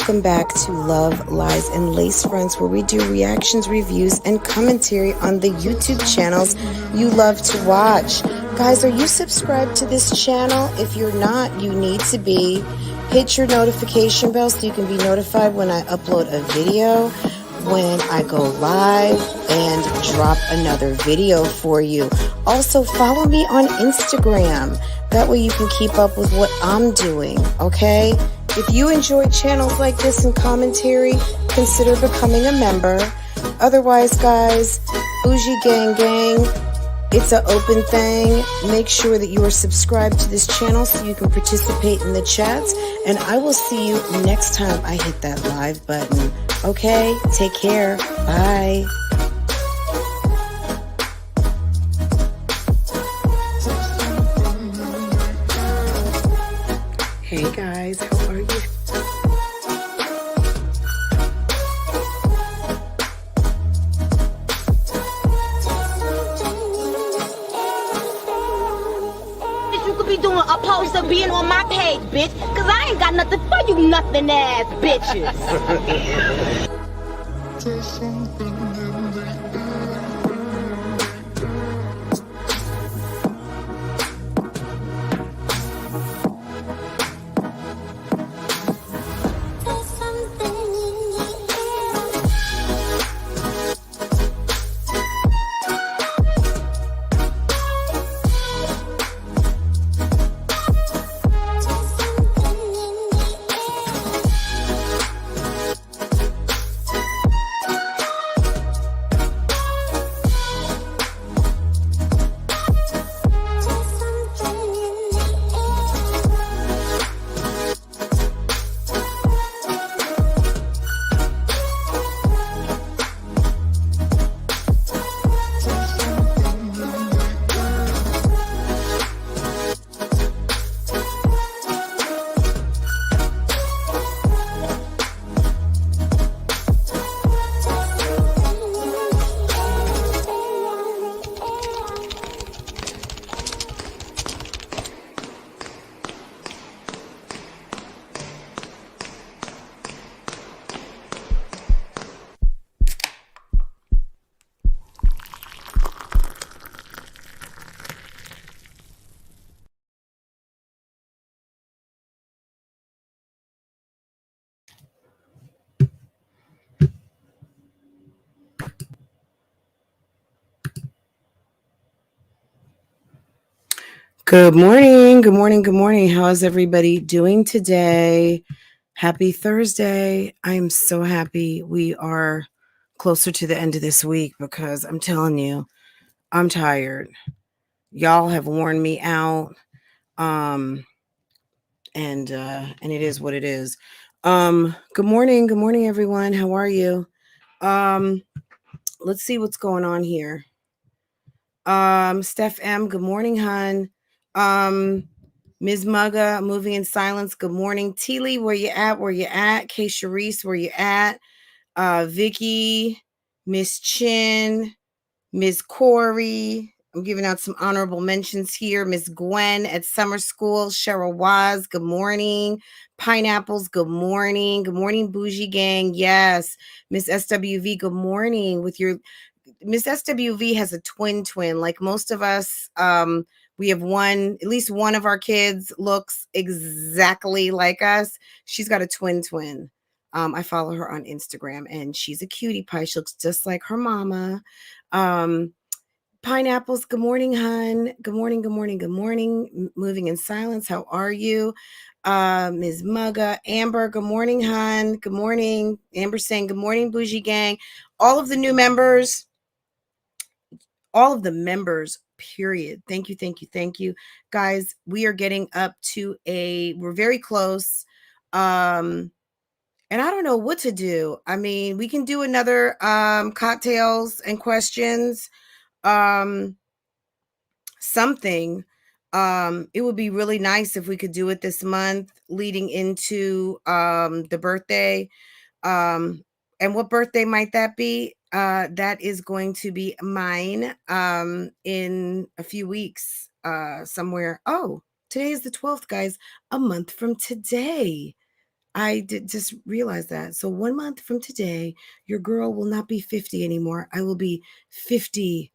welcome back to Love, Lies, and Lace Fronts, where we do reactions, reviews, and commentary on the YouTube channels you love to watch. Guys, are you subscribed to this channel? If you're not, you need to be. Hit your notification bell so you can be notified when I upload a video, when I go live, and drop another video for you. Also, follow me on Instagram. That way you can keep up with what I'm doing, okay? If you enjoy channels like this and commentary, consider becoming a member. Otherwise, guys, BougieGang Gang, it's an open thing. Make sure that you are subscribed to this channel so you can participate in the chats. And I will see you next time I hit that live button. Okay? Take care. Bye. Hey guys, how are you? You could be doing opposed to being on my page, bitch, cause I ain't got nothing for you nothing ass bitches. Good morning. Good morning. Good morning. How is everybody doing today? Happy Thursday. I'm so happy we are closer to the end of this week because I'm telling you, I'm tired. Y'all have worn me out. And it is what it is. Good morning. Good morning, everyone. How are you? Let's see what's going on here. Steph M, good morning, hun. Ms. Mugga, moving in silence. Good morning. Teely, where you at? Where you at? K. Sharice, where you at? Vicky, Miss Chin, Ms. Corey. I'm giving out some honorable mentions here. Miss Gwen at summer school. Cheryl Waz, good morning. Pineapples, good morning. Good morning, Bougie Gang. Yes. Miss SWV, good morning. With your Miss SWV has a twin. Like most of us, we have at least one of our kids looks exactly like us. She's got a twin. I follow her on Instagram and she's a cutie pie. She looks just like her mama. Pineapples, good morning, hun. Good morning, good morning, good morning. Moving in silence, how are you? Ms. Mugga, Amber, good morning, hun. Good morning. Amber saying, good morning, Bougie Gang. All of the new members, all of the members, period. Thank you, thank you, thank you. Guys, we are getting up to we're very close. And I don't know what to do. I mean, we can do another cocktails and questions. Something. It would be really nice if we could do it this month leading into the birthday. And what birthday might that be? That is going to be mine in a few weeks somewhere. Oh, today is the 12th, guys. A month from today. I did just realize that. So 1 month from today, your girl will not be 50 anymore. I will be 50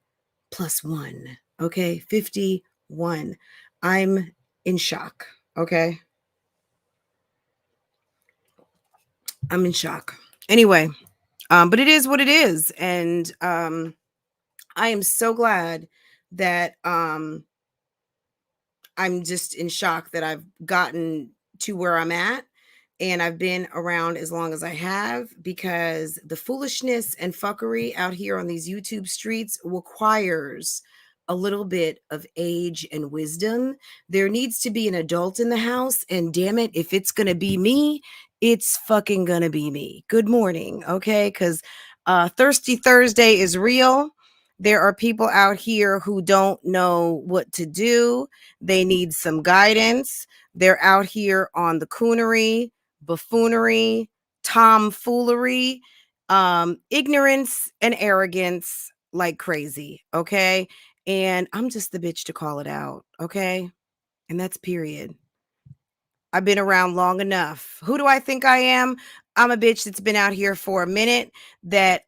plus 1. Okay? 51. I'm in shock. Okay? I'm in shock. Anyway, but it is what it is. And I am so glad that I'm just in shock that I've gotten to where I'm at and I've been around as long as I have, because the foolishness and fuckery out here on these YouTube streets requires a little bit of age and wisdom. There needs to be an adult in the house, and damn it, if it's going to be me, it's fucking going to be me. Good morning, okay? Cuz Thirsty Thursday is real. There are people out here who don't know what to do. They need some guidance. They're out here on the coonery, buffoonery, tomfoolery, ignorance, and arrogance like crazy. Okay. And I'm just the bitch to call it out. Okay. And that's period. I've been around long enough. Who do I think I am? I'm a bitch that's been out here for a minute, that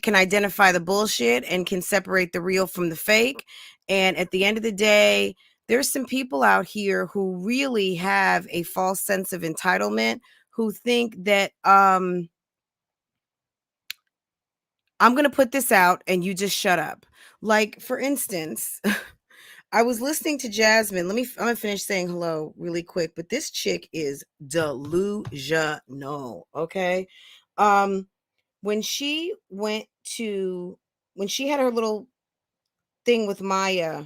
can identify the bullshit and can separate the real from the fake. And at the end of the day, there's some people out here who really have a false sense of entitlement, who think that I'm going to put this out and you just shut up. Like, for instance, I was listening to Jasmine. I'm going to finish saying hello really quick, but this chick is delusional. Okay. When she had her little thing with Maya,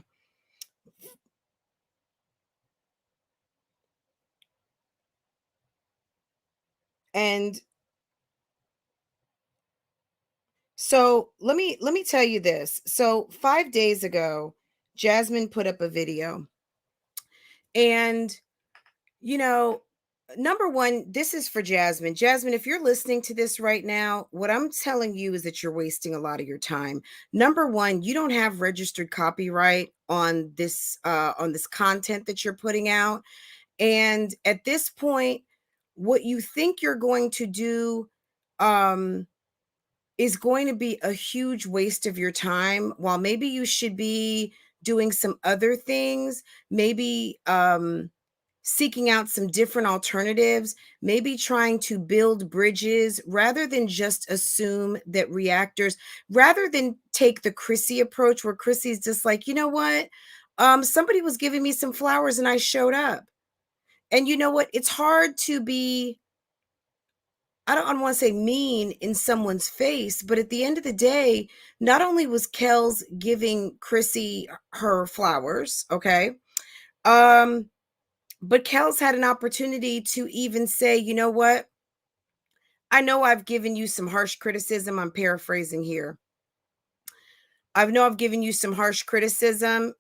and so let me tell you this. So 5 days ago, Jasmine put up a video, and number one, this is for Jasmine. Jasmine, if you're listening to this right now, what I'm telling you is that you're wasting a lot of your time. Number one, you don't have registered copyright on this content that you're putting out. And at this point, what you think you're going to do is going to be a huge waste of your time, while maybe you should be doing some other things, maybe seeking out some different alternatives, maybe trying to build bridges rather than just assume that reactors, rather than take the Chrissy approach where Chrissy's just like, you know what? Somebody was giving me some flowers and I showed up. And you know what? It's hard to be, I don't want to say mean in someone's face, but at the end of the day, not only was Kels giving Chrissy her flowers, okay? But Kels had an opportunity to even say, you know what? I know I've given you some harsh criticism. I'm paraphrasing here. I know I've given you some harsh criticism.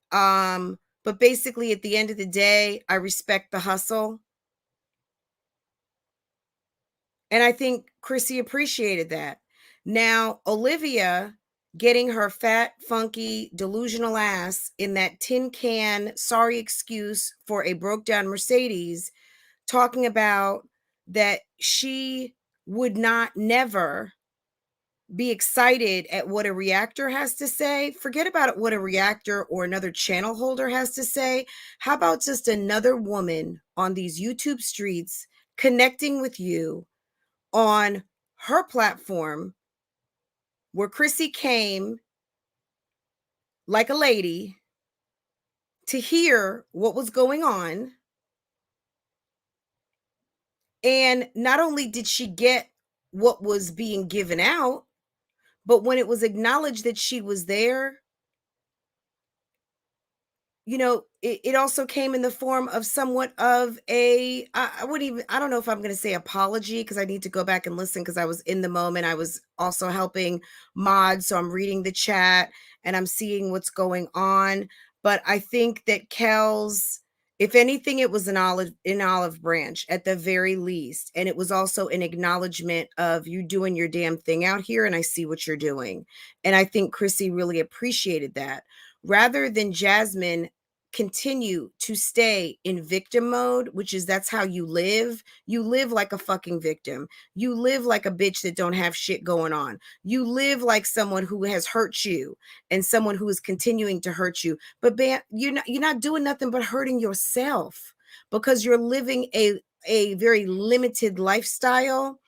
But basically at the end of the day, I respect the hustle. And I think Chrissy appreciated that. Now, Olivia getting her fat, funky, delusional ass in that tin can sorry excuse for a broke down Mercedes, talking about that she would not never be excited at what a reactor has to say. Forget about what a reactor or another channel holder has to say. How about just another woman on these YouTube streets connecting with you on her platform, where Chrissy came like a lady to hear what was going on. And not only did she get what was being given out, but when it was acknowledged that she was there, it also came in the form of somewhat of a, I don't know if I'm going to say apology, because I need to go back and listen, because I was in the moment. I was also helping mod, so I'm reading the chat and I'm seeing what's going on. But I think that Kels, if anything, it was an olive branch at the very least. And it was also an acknowledgement of you doing your damn thing out here, and I see what you're doing. And I think Chrissy really appreciated that, rather than Jasmine continue to stay in victim mode, which is that's how you live like a fucking victim. You live like a bitch that don't have shit going on. You live like someone who has hurt you and someone who is continuing to hurt you. But you're not doing nothing but hurting yourself, because you're living a very limited lifestyle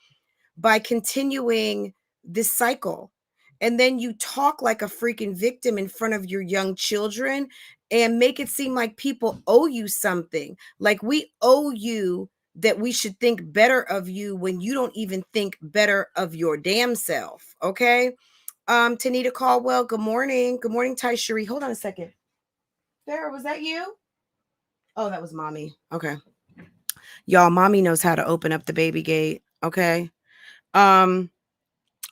by continuing this cycle. And then you talk like a freaking victim in front of your young children and make it seem like people owe you something. Like we owe you, that we should think better of you when you don't even think better of your damn self. Okay. Tanita Caldwell, good morning. Good morning, Ty Cherie. Hold on a second. Farrah, was that you? Oh, that was mommy. Okay. Y'all, mommy knows how to open up the baby gate. Okay.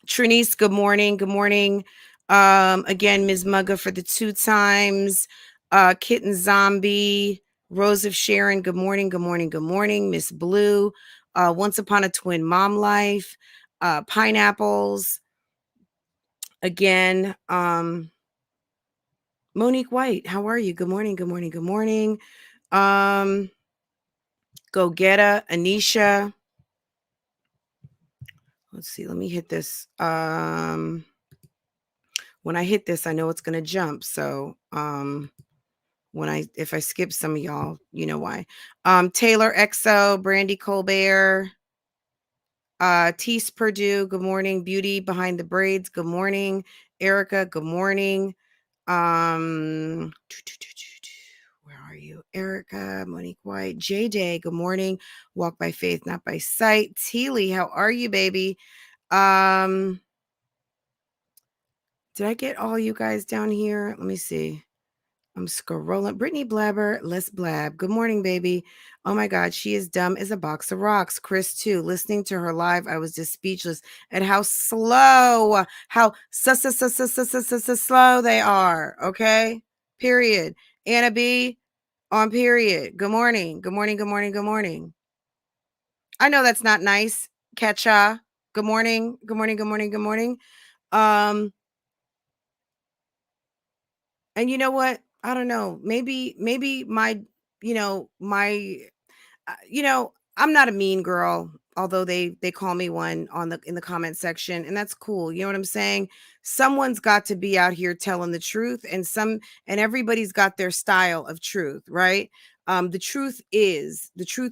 Trinice, good morning. Good morning. Again, Ms. Mugga for the 2 times. Kitten Zombie, Rose of Sharon, good morning. Good morning. Good morning. Miss Blue, Once Upon a Twin Mom Life, Pineapples. Again, Monique White, how are you? Good morning. Good morning. Good morning. Go Getta, Anisha. Let's see. Let me hit this. When I hit this, I know it's going to jump. So, if I skip some of y'all, you know why. Taylor XO, Brandy Colbert, Tease Purdue, good morning. Beauty Behind the Braids, good morning. Erica, good morning. Where are you? Erica, Monique White, J Day, good morning. Walk by Faith, Not by Sight. Teely, how are you, baby? Did I get all you guys down here? Let me see. I'm scrolling. Brittany Blabber, let's blab. Good morning, baby. Oh my God, she is dumb as a box of rocks. Chris, too. Listening to her live, I was just speechless at how slow, how slow they are. Okay, period. Anna B, on period. Good morning. Good morning. Good morning. Good morning. I know that's not nice. Ketcha. Good morning. Good morning. Good morning. Good morning. And you know what? I don't know. Maybe my, I'm not a mean girl, although they call me one in the comment section, and that's cool. You know what I'm saying? Someone's got to be out here telling the truth, and everybody's got their style of truth, right? The truth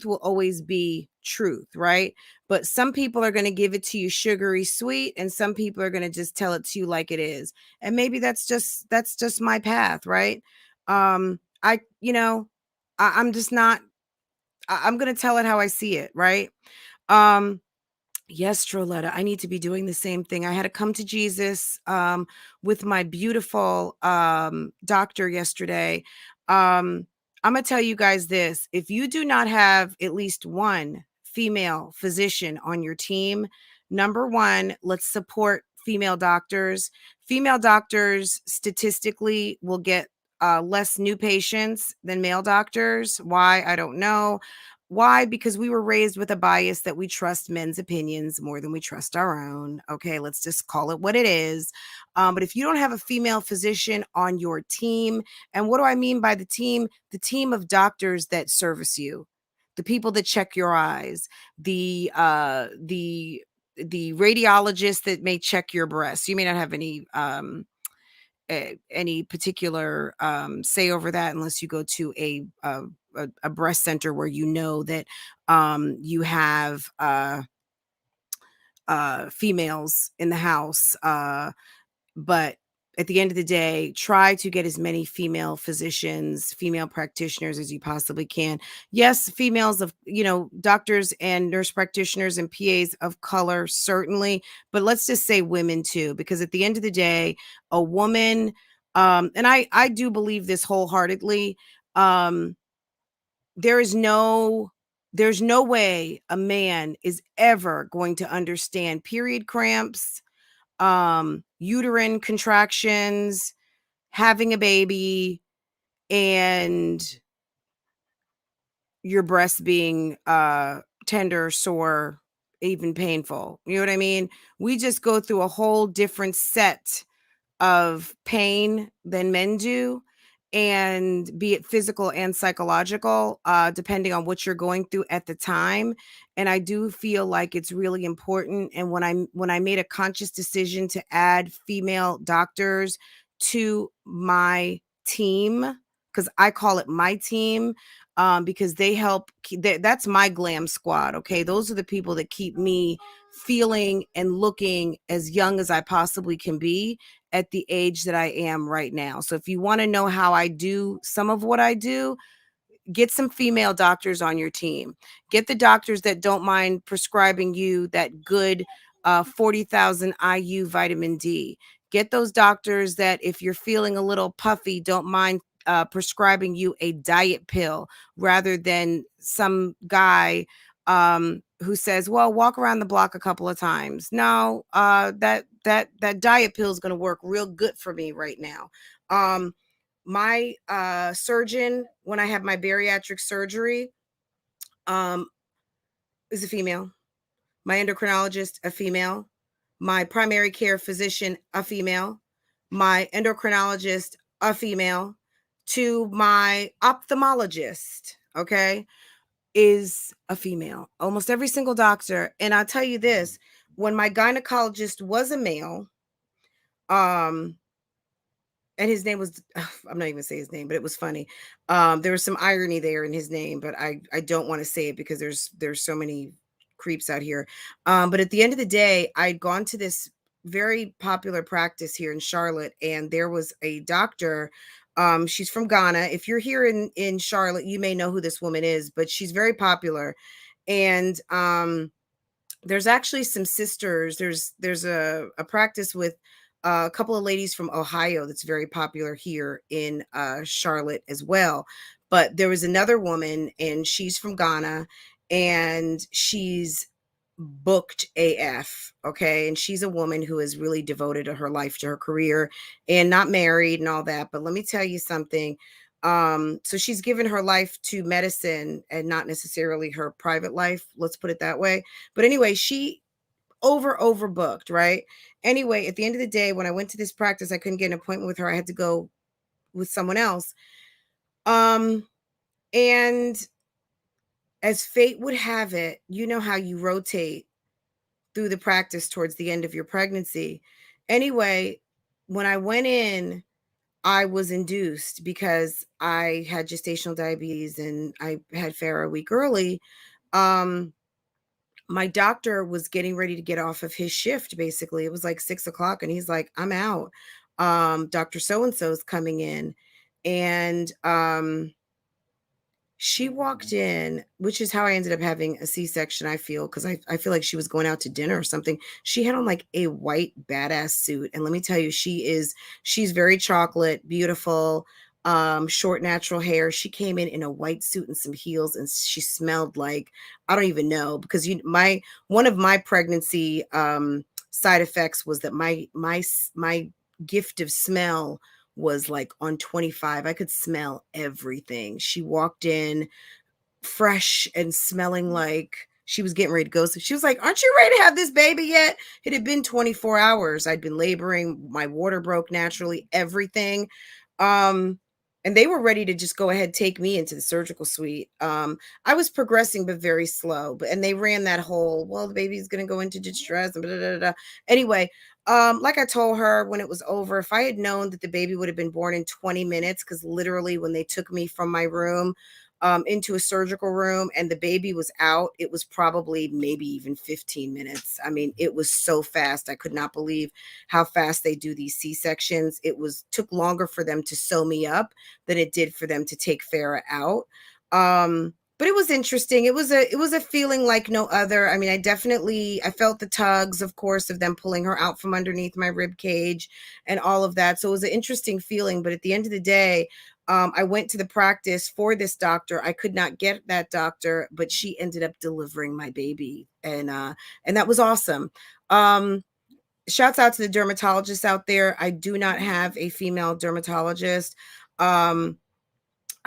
will always be truth, right? But some people are going to give it to you sugary sweet, and some people are going to just tell it to you like it is. And maybe that's just my path, right? I'm just not, I'm going to tell it how I see it, right? Yes, Troletta, I need to be doing the same thing. I had to come to Jesus with my beautiful doctor yesterday. I'm going to tell you guys this. If you do not have at least one female physician on your team, number one, let's support female doctors. Female doctors statistically will get less new patients than male doctors. Why? I don't know. Why? Because we were raised with a bias that we trust men's opinions more than we trust our own. Okay, let's just call it what it is. But if you don't have a female physician on your team, and what do I mean by the team? The team of doctors that service you, the people that check your eyes, the radiologist that may check your breasts. You may not have any particular say over that unless you go to a breast center where you know that you have females in the house. But at the end of the day, try to get as many female physicians, female practitioners as you possibly can. Yes, females of, doctors and nurse practitioners and PAs of color, certainly, but let's just say women too, because at the end of the day, a woman, and I do believe this wholeheartedly, there's no way a man is ever going to understand period cramps, uterine contractions, having a baby, and your breast being tender, sore, even painful. You know what I mean? We just go through a whole different set of pain than men do. and be it physical and psychological, depending on what you're going through at the time. And I do feel like it's really important. And when I made a conscious decision to add female doctors to my team, because I call it my team, because they help. That's my glam squad. Okay, those are the people that keep me feeling and looking as young as I possibly can be at the age that I am right now. So if you want to know how I do some of what I do, get some female doctors on your team. Get the doctors that don't mind prescribing you that good 40,000 IU vitamin D. Get those doctors that if you're feeling a little puffy, don't mind prescribing you a diet pill rather than some guy who says, well, walk around the block a couple of times. No, that diet pill is going to work real good for me right now. My surgeon, when I have my bariatric surgery, is a female. My endocrinologist, a female. My primary care physician, a female. My endocrinologist, a female. To my ophthalmologist, okay, is a female. Almost every single doctor. And I'll tell you this, when my gynecologist was a male, and his name was, I'm not even gonna say his name, but it was funny. There was some irony there in his name, but I don't want to say it because there's so many creeps out here. But at the end of the day, I'd gone to this very popular practice here in Charlotte, and there was a doctor. She's from Ghana. If you're here in Charlotte, you may know who this woman is, but she's very popular. And there's actually some sisters. There's a practice with a couple of ladies from Ohio that's very popular here in Charlotte as well. But there was another woman, and she's from Ghana, and she's booked AF. Okay. And she's a woman who has really devoted her life to her career and not married and all that. But let me tell you something. So she's given her life to medicine and not necessarily her private life. Let's put it that way. But anyway, she overbooked, right? Anyway, at the end of the day, when I went to this practice, I couldn't get an appointment with her. I had to go with someone else. And as fate would have it, you know how you rotate through the practice towards the end of your pregnancy. Anyway, when I went in, I was induced because I had gestational diabetes and I had Farrah a week early. My doctor was getting ready to get off of his shift. Basically, it was like 6 o'clock, and he's like, "I'm out. Dr. So-and-so is coming in." And she walked in, which is how I ended up having a C-section, I feel, because I feel like she was going out to dinner or something. She had on like a white badass suit. And let me tell you, she's very chocolate, beautiful, short, natural hair. She came in a white suit and some heels, and she smelled like, I don't even know, because one of my pregnancy side effects was that my gift of smell was like on 25. I could smell everything. She walked in fresh and smelling like she was getting ready to go. So she was like, "Aren't you ready to have this baby yet?" It had been 24 hours. I'd been laboring. My water broke naturally, everything. And they were ready to just go ahead, take me into the surgical suite. I was progressing, but very slow. And they ran that whole, well, the baby's going to go into distress. And blah, blah, blah, blah. Anyway, like I told her when it was over, if I had known that the baby would have been born in 20 minutes, because literally when they took me from my room into a surgical room and the baby was out, it was probably maybe even 15 minutes. I mean, it was so fast. I could not believe how fast they do these C-sections. Took longer for them to sew me up than it did for them to take Farrah out. But it was interesting. It was a feeling like no other. I mean, I felt the tugs, of course, of them pulling her out from underneath my rib cage and all of that. So it was an interesting feeling. But at the end of the day, I went to the practice for this doctor. I could not get that doctor, but she ended up delivering my baby, and that was awesome. Shouts out to the dermatologists out there. I do not have a female dermatologist. I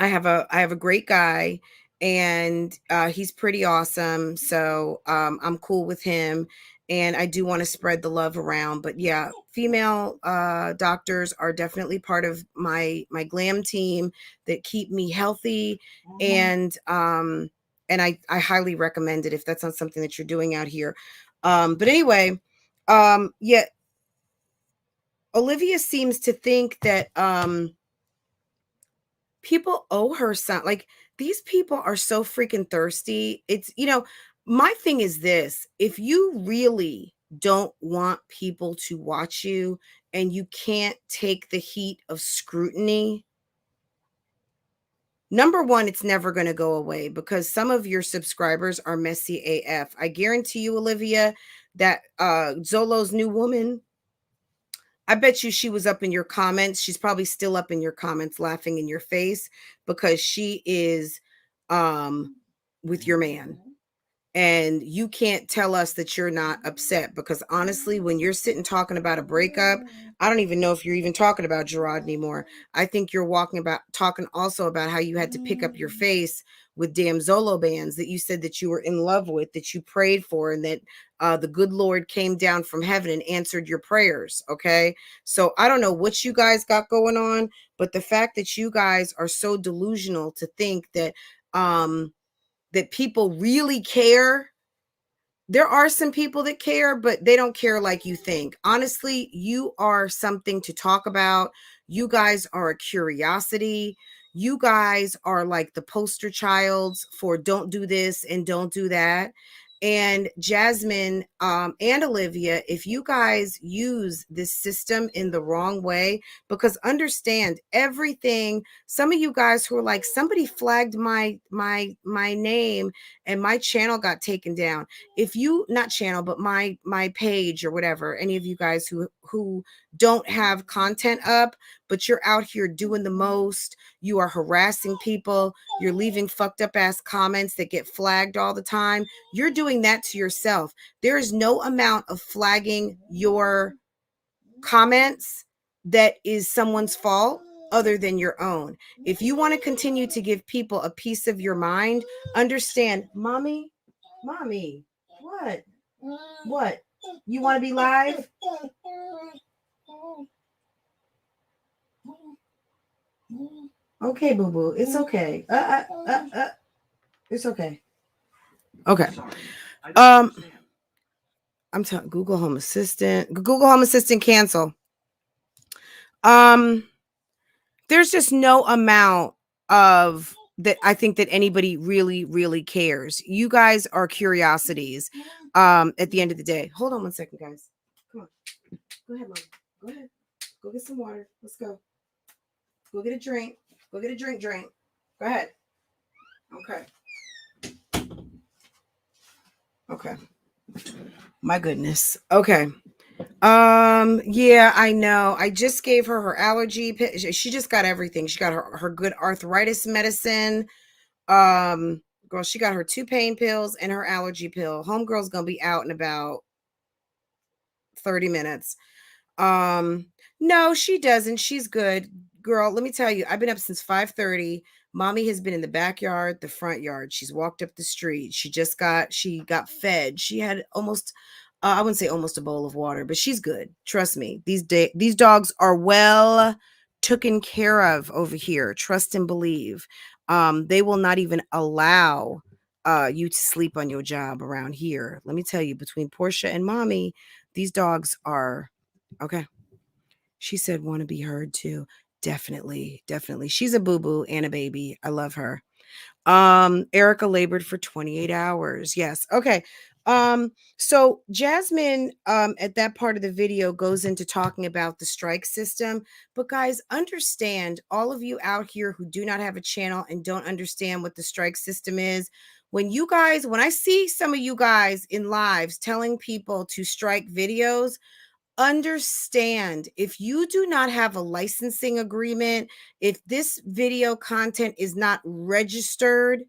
have a great guy, and he's pretty awesome. So I'm cool with him. and I do want to spread the love around. But yeah, female doctors are definitely part of my glam team that keep me healthy, and I highly recommend it if that's not something that you're doing out here. But anyway, yeah, Olivia seems to think that people owe her something. Like, these people are so freaking thirsty. It's, my thing is this: if you really don't want people to watch you and you can't take the heat of scrutiny, number one, it's never going to go away because some of your subscribers are messy AF. I guarantee you, Olivia, that Zolo's new woman, I bet you she was up in your comments. She's probably still up in your comments laughing in your face because she is with your man. And you can't tell us that you're not upset, because honestly, when you're sitting talking about a breakup, I don't even know if you're even talking about Gerard anymore. I think you're talking also about how you had to pick up your face with damn Zolo bands that you said that you were in love with, that you prayed for, and that the good Lord came down from heaven and answered your prayers. Okay. So I don't know what you guys got going on, but the fact that you guys are so delusional to think that, that people really care. There are some people that care, but they don't care like you think. Honestly, you are something to talk about. You guys are a curiosity. You guys are like the poster childs for don't do this and don't do that. And Jasmine and Olivia, if you guys use this system in the wrong way, because understand everything, some of you guys who are like, somebody flagged my name and my channel got taken down. If you, not channel, but my page or whatever, any of you guys who don't have content up, but you're out here doing the most, you are harassing people, you're leaving fucked up ass comments that get flagged all the time, you're doing that to yourself. There is no amount of flagging your comments that is someone's fault other than your own. If you want to continue to give people a piece of your mind, understand, mommy, what? You want to be live? Okay, boo-boo. It's okay. It's okay. Okay. I'm telling Google Home Assistant. Google Home Assistant cancel. There's just no amount of that I think that anybody really, really cares. You guys are curiosities. At the end of the day. Hold on one second, guys. Come on. Go ahead, Mom. Go ahead. Go get some water. Let's go. Go get a drink. Go get a drink. Go ahead. Okay. My goodness. Okay. Yeah, I know. I just gave her allergy. She just got everything. She got her good arthritis medicine. Girl, she got her 2 pain pills and her allergy pill. Homegirl's gonna be out in about 30 minutes. No, she doesn't. She's good. Girl, let me tell you, I've been up since 5:30. Mommy has been in the backyard, the front yard. She's walked up the street. She got fed. She had almost, I wouldn't say almost a bowl of water, but she's good. Trust me. These dogs are well taken care of over here. Trust and believe. They will not even allow you to sleep on your job around here. Let me tell you, between Portia and Mommy, these dogs are okay. She said, want to be heard too. Definitely. She's a boo-boo and a baby. I love her. Erica labored for 28 hours. Yes. Okay. So Jasmine, at that part of the video goes into talking about the strike system, but guys, understand, all of you out here who do not have a channel and don't understand what the strike system is. When I see some of you guys in lives telling people to strike videos, understand, if you do not have a licensing agreement, if this video content is not registered,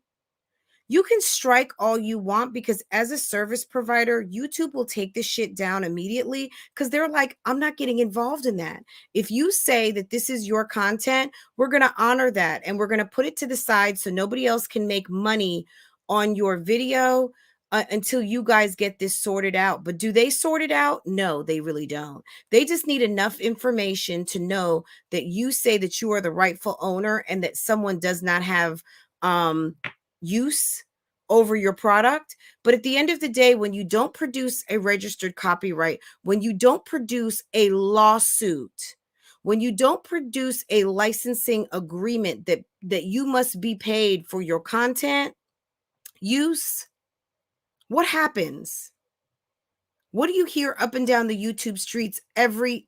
you can strike all you want, because as a service provider, YouTube will take this shit down immediately, because they're like, I'm not getting involved in that. If you say that this is your content, we're going to honor that and we're going to put it to the side so nobody else can make money on your video. until you guys get this sorted out. But do they sort it out? No, they really don't. They just need enough information to know that you say that you are the rightful owner and that someone does not have use over your product. But at the end of the day, when you don't produce a registered copyright, when you don't produce a lawsuit, when you don't produce a licensing agreement that you must be paid for your content use, what happens? What do you hear up and down the YouTube streets every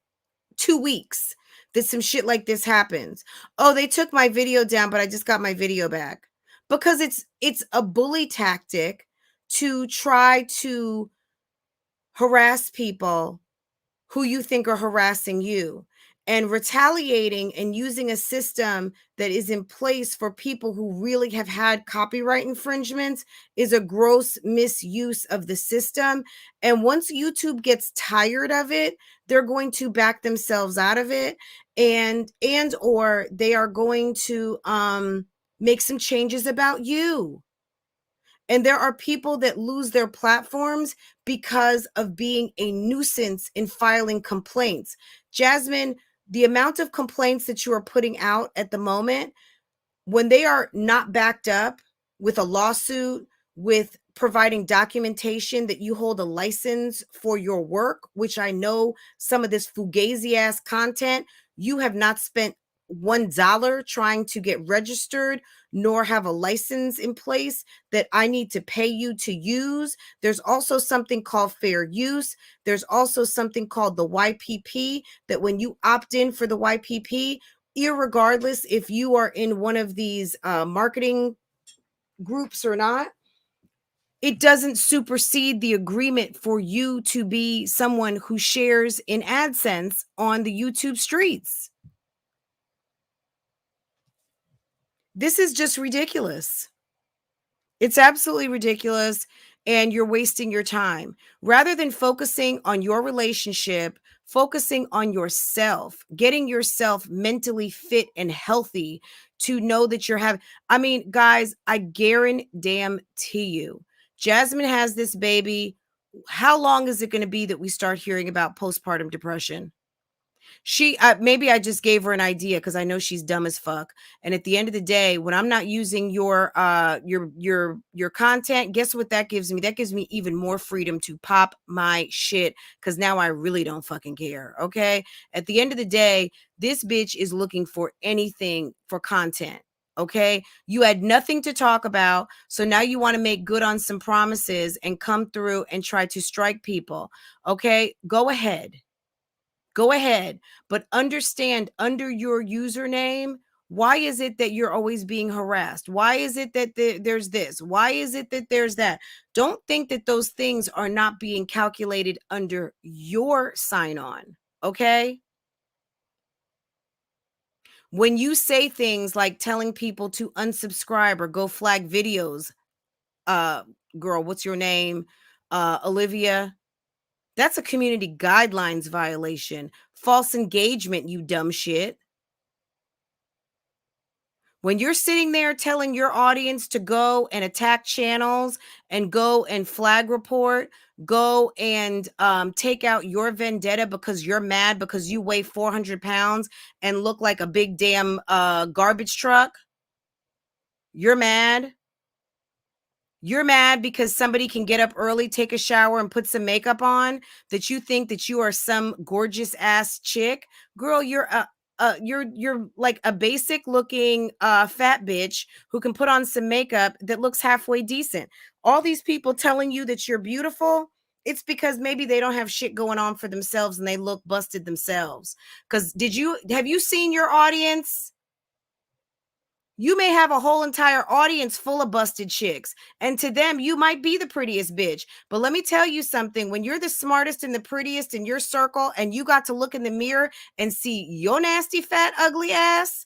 2 weeks that some shit like this happens? Oh, they took my video down, but I just got my video back. Because it's a bully tactic to try to harass people who you think are harassing you, and retaliating and using a system that is in place for people who really have had copyright infringements is a gross misuse of the system. And once YouTube gets tired of it, they're going to back themselves out of it, and or they are going to make some changes about you. And there are people that lose their platforms because of being a nuisance in filing complaints. Jasmine, the amount of complaints that you are putting out at the moment, when they are not backed up with a lawsuit, with providing documentation that you hold a license for your work, which I know some of this fugazi ass content, you have not spent $1 trying to get registered, nor have a license in place that I need to pay you to use. There's also something called fair use. There's also something called the YPP, that when you opt in for the YPP, irregardless if you are in one of these marketing groups or not, it doesn't supersede the agreement for you to be someone who shares in AdSense on the YouTube streets. This is just ridiculous. It's absolutely ridiculous, and you're wasting your time. Rather than focusing on your relationship, focusing on yourself, getting yourself mentally fit and healthy to know that you're having, I mean, guys, I guarantee you, Jasmine has this baby. How long is it going to be that we start hearing about postpartum depression? She maybe I just gave her an idea because I know she's dumb as fuck. And at the end of the day, when I'm not using your content, guess what that gives me? That gives me even more freedom to pop my shit, because now I really don't fucking care. Okay. At the end of the day, this bitch is looking for anything for content. Okay. You had nothing to talk about. So now you want to make good on some promises and come through and try to strike people. Okay. Go ahead. Go ahead, but understand under your username, why is it that you're always being harassed? Why is it that there's this? Why is it that there's that? Don't think that those things are not being calculated under your sign-on, okay? When you say things like telling people to unsubscribe or go flag videos, girl, what's your name? Olivia. That's a community guidelines violation. False engagement, you dumb shit. When you're sitting there telling your audience to go and attack channels and go and flag report, go and take out your vendetta because you're mad because you weigh 400 pounds and look like a big damn garbage truck, you're mad. You're mad because somebody can get up early, take a shower, and put some makeup on, that you think that you are some gorgeous ass chick. Girl, you're like a basic looking fat bitch who can put on some makeup that looks halfway decent. All these people telling you that you're beautiful, it's because maybe they don't have shit going on for themselves and they look busted themselves. Because have you seen your audience? You may have a whole entire audience full of busted chicks, and to them, you might be the prettiest bitch. But let me tell you something. When you're the smartest and the prettiest in your circle, and you got to look in the mirror and see your nasty, fat, ugly ass,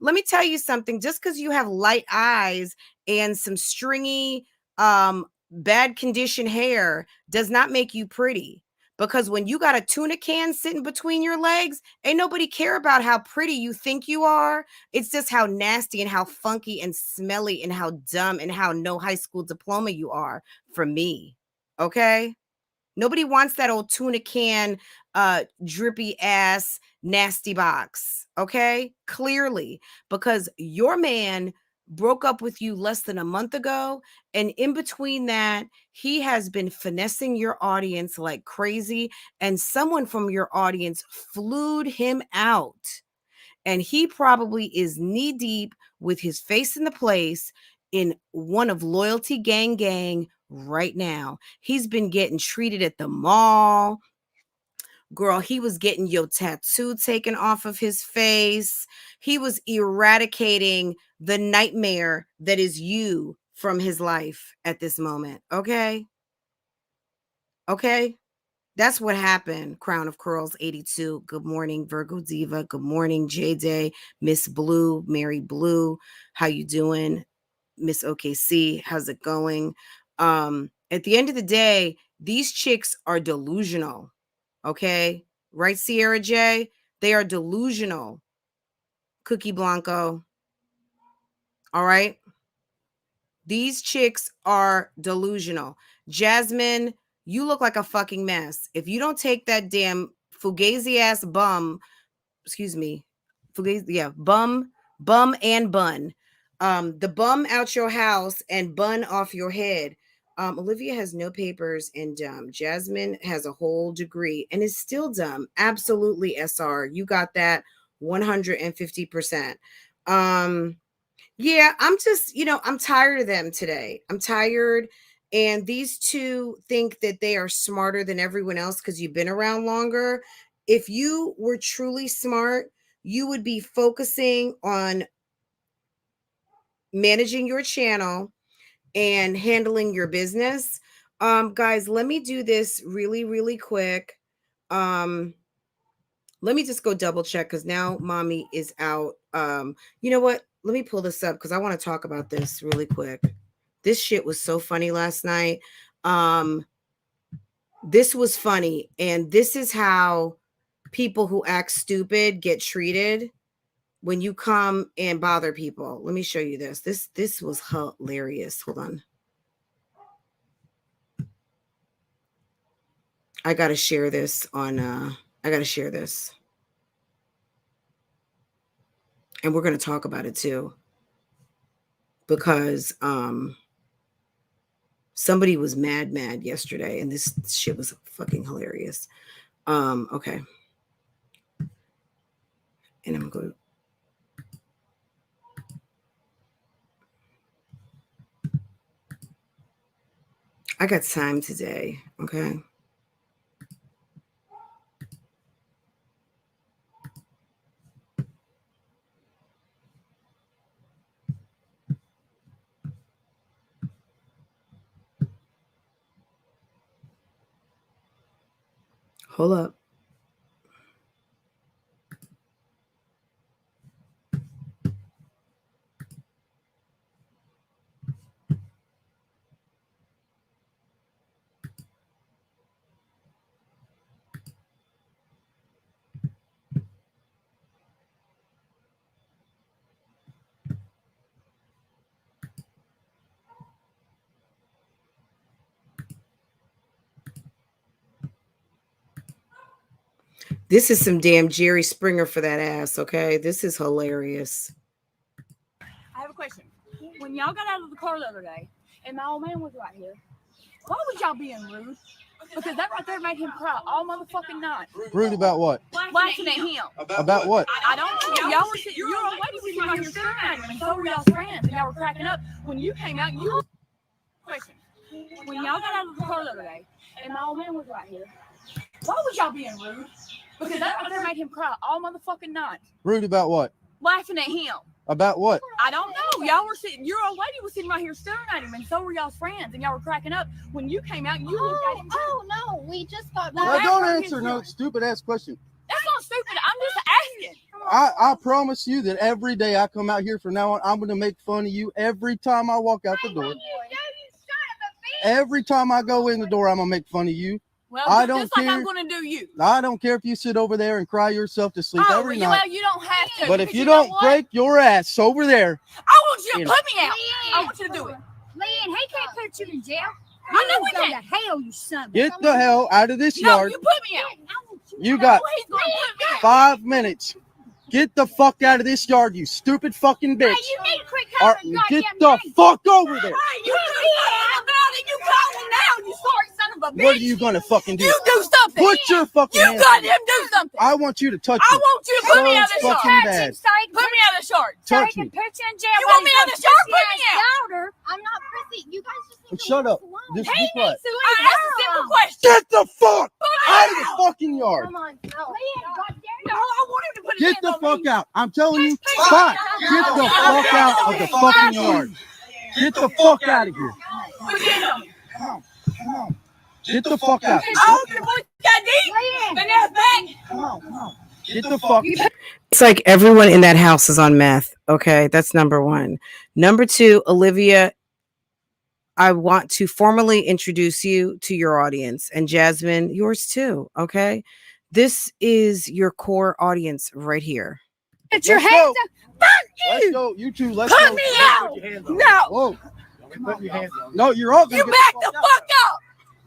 let me tell you something. Just because you have light eyes and some stringy, bad condition hair does not make you pretty. Because when you got a tuna can sitting between your legs, ain't nobody care about how pretty you think you are. It's just how nasty and how funky and smelly and how dumb and how no high school diploma you are for me. Okay? Nobody wants that old tuna can, drippy ass, nasty box. Okay? Clearly, because your man broke up with you less than a month ago. And in between that, he has been finessing your audience like crazy. And someone from your audience flued him out. And he probably is knee deep with his face in the place in one of Loyalty Gang Gang right now. He's been getting treated at the mall. Girl, he was getting your tattoo taken off of his face. He was eradicating the nightmare that is you from his life at this moment. Okay? Okay? That's what happened. Crown of Curls 82. Good morning, Virgo Diva. Good morning, J-Day. Miss Blue, Mary Blue. How you doing? Miss OKC, how's it going? At the end of the day, these chicks are delusional. Okay? Right, Sierra J? They are delusional. Cookie Blanco. All right? These chicks are delusional. Jasmine, you look like a fucking mess. If you don't take that damn fugazi ass bum, excuse me, fugazi, yeah, bum and bun, the bum out your house and bun off your head. Olivia has no papers and dumb. Jasmine has a whole degree and is still dumb. Absolutely, SR. You got that 150%. Yeah, I'm just, I'm tired of them today. I'm tired. And these two think that they are smarter than everyone else because you've been around longer. If you were truly smart, you would be focusing on managing your channel and handling your business. Guys, let me do this really, really quick. Let me just go double check because now mommy is out. You know what? Let me pull this up because I want to talk about this really quick. This shit was so funny last night. This was funny. And this is how people who act stupid get treated when you come and bother people. Let me show you this. This was hilarious. Hold on. I got to share this on, I got to share this. And we're going to talk about it too. Because somebody was mad yesterday. And this shit was fucking hilarious. Okay. And I'm going to. I got time today. Okay. Hold up. This is some damn Jerry Springer for that ass, okay? This is hilarious. I have a question. When y'all got out of the car the other day, and my old man was right here, why was y'all being rude? Because that right there made him cry all motherfucking night. Rude about what? Laughing at him. About what? I don't know. Y'all were sitting, your old lady was sitting right here staring at him, and so were y'all's friends, and y'all were cracking up. When you came out, you were... Question. When y'all got out of the car the other day, and my old man was right here, why was y'all being rude? Because that right there made him cry all motherfucking night. Rude about what? Laughing at him. About what? I don't know. Y'all were sitting, your old lady was sitting right here staring at him, and so were y'all's friends, and y'all were cracking up. When you came out, you looked at him. Oh, no, we just got Well, Now, back. don't answer no stupid ass question. That's not stupid. I'm just asking. I promise you that every day I come out here from now on, I'm going to make fun of you every time I walk out the door. Every time I go in the door, I'm going to make fun of you. Well, I don't just like care. I'm going to do you. I don't care if you sit over there and cry yourself to sleep every night. Well, you don't have to. But if because you know don't what? break your ass over there, I want you to You put me out. I want you to do it. Leanne, he can't put you in jail. I know we go can't. to hell, you son of a- get the hell out of this No, yard. you put me out. You got He's going to put me out. 5 minutes. Get the fuck out of this yard, you stupid fucking bitch. Hey, you need to quit Or calling get goddamn the names. fuck over there. Hey, you do something about it. You call him now, you sorry son of a bitch. What are you gonna fucking do? You do something. Put your fucking You hands got on me. him do something. I want you to touch I me. want you to put me out of the So fucking shark. bad. So he can Put me out of the shark. Touch can me. put you in jail. You while want me he's out of got the shark? pussy Put me ass out. daughter. I'm not prissy. You guys just need to Shut leave up. us alone. Just He be quiet. needs to I leave asked a her simple alone. question. Get the fuck Put me out of the out. fucking yard. Come on. No. Leanne, goddamn. No, I want him to put his Get hands the on fuck me. out. I'm telling you. Please. Fine. Get the fuck out of the fucking yard. Get the fuck out of here. Put your hands on me. Come on. Get the fuck out. I hope your voice got deep. And that's back. Come on. Get the fuck out. It's like everyone in that house is on meth. Okay, that's number one. Number two, Olivia, I want to formally introduce you to your audience, and Jasmine, yours too. Okay, this is your core audience right here. Get your Let's hands go. up. Let's go. You two, let's Put go. me out. No. Whoa. No, you're all gonna You get back the the fuck out. fuck up.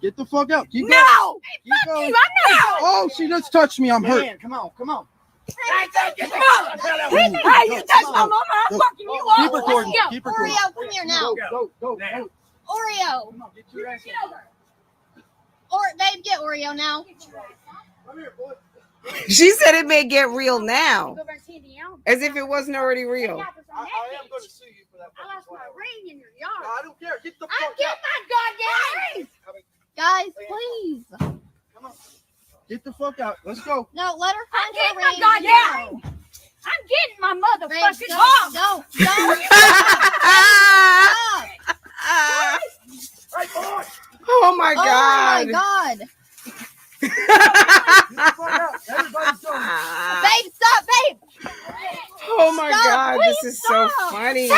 Get the fuck out. Keep going. No. Keep going. I'm not. Oh, she just touched me. I'm hurt. Come on. Hey, you touch my mama, I'm fucking you up. Keep recording. Let's go. Keep recording. Oreo, come here now. Go. Oreo. Come on, get your ass Babe, get Oreo now. Come here, boy. She said it may get real now, Go back to Indiana. as if it wasn't already real. I am going to sue you for that. I lost my ring in your yard. I don't care. Get the I'm fuck getting out. my goddamn ring. Guys, please. Come on. Get the fuck out. Let's go. No, let her I'm find her getting my ring. goddamn ring. I'm getting my Babe, motherfucking don't. Oh my Oh my god. God. Get the fuck out. Everybody's going. Babe, stop, babe. Oh my Stop, god, this please is so stop. funny. I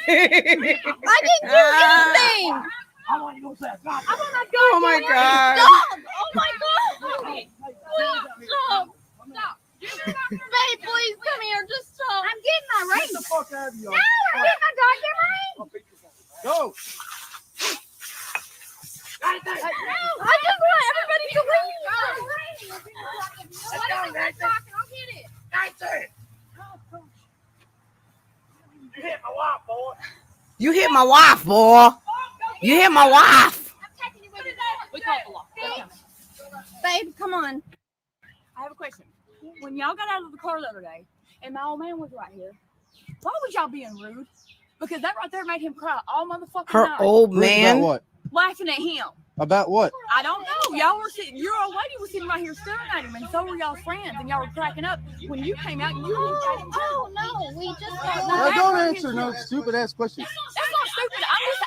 didn't do anything. I want to go Oh my god. Stop. Oh my God. Stop. Babe, please come here. Just stop. I'm getting my ring. Get the fuck out of here. No, I'm getting my goddamn ring. Go. I just want everybody to leave. I'll get it. You hit my wife, boy. You hit my wife, boy. You hit my wife. I'm taking you with me. We call the law. Babe, come on. I have a question. When y'all got out of the car the other day, and my old man was right here, why was y'all being rude? Because that right there made him cry all motherfucking Her night. old About man. what? Laughing at him. About what? I don't know. Y'all were sitting, your old lady was sitting right here staring at him, and so were y'all's friends, and y'all were cracking up. When you came out, you looked at him. Oh no, we just got Now, don't answer no stupid ass questions. That's not stupid. I'm just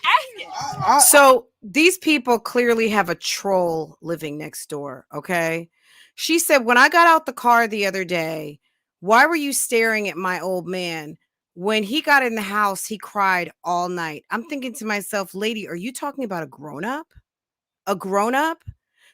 asking. So these people clearly have a troll living next door. Okay. She said, when I got out the car the other day, why were you staring at my old man? When he got in the house, he cried all night. I'm thinking to myself, lady, are you talking about a grown up? A grown up?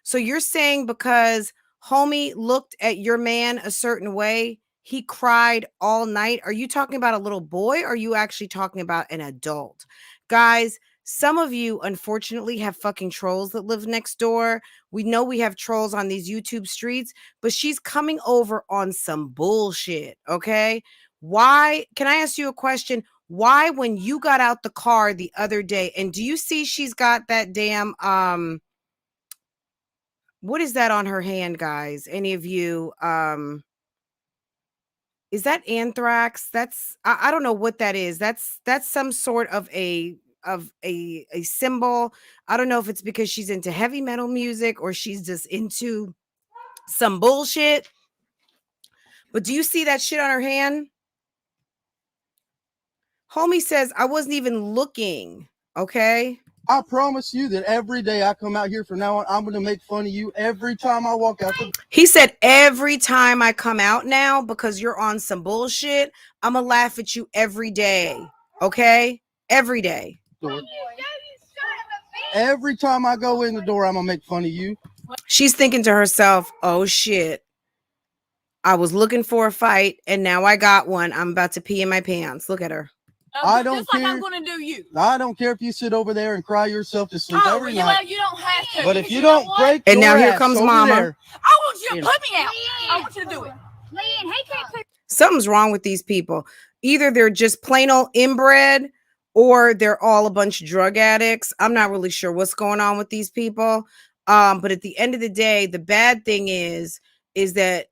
So you're saying because homie looked at your man a certain way, he cried all night? Are you talking about a little boy? Or are you actually talking about an adult? Guys, some of you, unfortunately, have fucking trolls that live next door. We know we have trolls on these YouTube streets, but she's coming over on some bullshit, okay? Why? Can I ask you a question? Why, when you got out the car the other day, and do you see she's got that damn, what is that on her hand, guys? Any of you, is that anthrax? That's, I don't know what that is. That's some sort of a symbol. I don't know if it's because she's into heavy metal music or she's just into some bullshit. But do you see that shit on her hand? Homie says, I wasn't even looking. Okay. I promise you that every day I come out here from now on, I'm going to make fun of you every time I walk out the He said, every time I come out now, because you're on some bullshit, I'm going to laugh at you every day. Okay. Every day. door. Every time I go in the door, I'm gonna make fun of you. She's thinking to herself, oh shit, I was looking for a fight and now I got one. I'm about to pee in my pants. Look at her. I don't just like care. I'm gonna do you. I don't care if you sit over there and cry yourself to sleep every well, night. you don't have to. But if because you know don't what? break And your now here ass comes over Mama. I there, want you to put me out. I want you to do it. Leanne, he can't put Something's wrong with these people. Either they're just plain old inbred or they're all a bunch of drug addicts. I'm not really sure what's going on with these people. But at the end of the day, the bad thing is that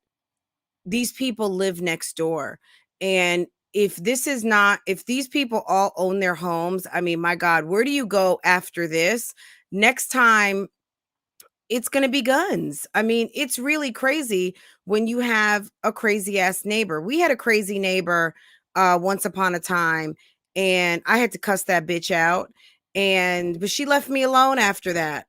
these people live next door. And if these people all own their homes, I mean, my God, where do you go after this? Next time, it's going to be guns. I mean, it's really crazy when you have a crazy ass neighbor. We had a crazy neighbor once upon a time, and I had to cuss that bitch out. But she left me alone after that.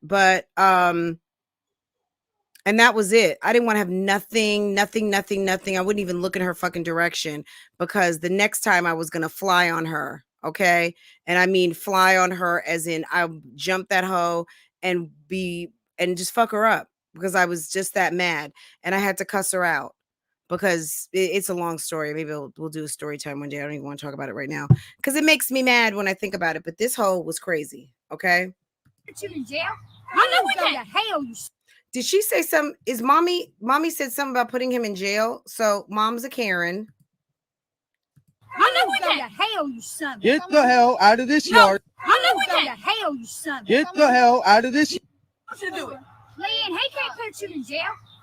And that was it. I didn't want to have nothing. I wouldn't even look in her fucking direction because the next time I was going to fly on her. Okay. And I mean, fly on her as in I jump that hoe and just fuck her up because I was just that mad and I had to cuss her out because it's a long story. Maybe we'll do a story time one day. I don't even want to talk about it right now because it makes me mad when I think about it. But this hoe was crazy. Okay. put you in jail. I know You we go can. to hell, you Did she say something? Is mommy said something about putting him in jail? So mom's a Karen. I know we go to can. hell, you son of a- get the hell out of this No. yard. I know we go to can. hell, you son of a- Get the hell out of this. I want you to do it. Leanne, he can't put you in jail.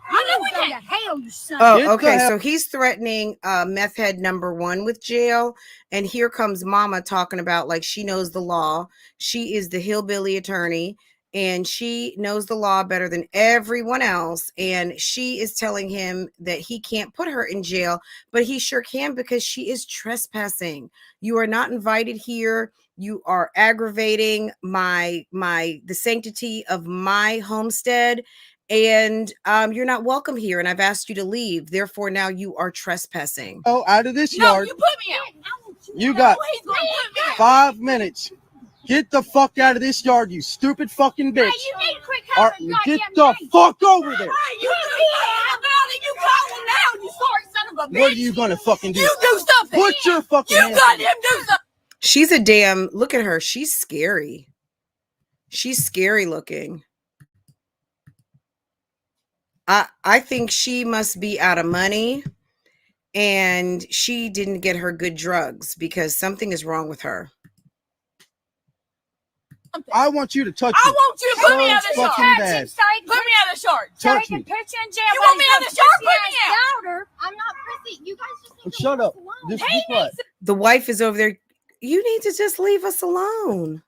I know we Go to can. hell, you son of Oh, Get the okay. hell- So he's threatening meth head number 1 with jail. And here comes mama talking about like she knows the law. She is the hillbilly attorney and she knows the law better than everyone else. And she is telling him that he can't put her in jail, but he sure can because she is trespassing. You are not invited here. You are aggravating the sanctity of my homestead. And you're not welcome here, and I've asked you to leave. Therefore, now you are trespassing. Oh, out of this No, yard. you put me out. You got No, he's gonna put me out. 5 minutes. Get the fuck out of this yard, you stupid fucking bitch. Hey, you need to quit Or calling get goddamn the names. fuck over there. Hey, you how about it? You call him now, you sorry son of a bitch. What are you gonna fucking do? You do something. Put your fucking You hands got on me. him do something. She's a damn, look at her. She's scary. She's scary looking. I think she must be out of money and she didn't get her good drugs because something is wrong with her. I want you to touch I me. want you to put me So out of the fucking shark. bad. So he can Put me out of the shark. so he Touch can me. put you in jail. You while want me he's on got the shark? pussy Put me ass out. daughter. I'm not prissy. You guys just need to Shut leave up. us alone. Just He be quiet. needs to The wife is over there. You need to just leave us alone.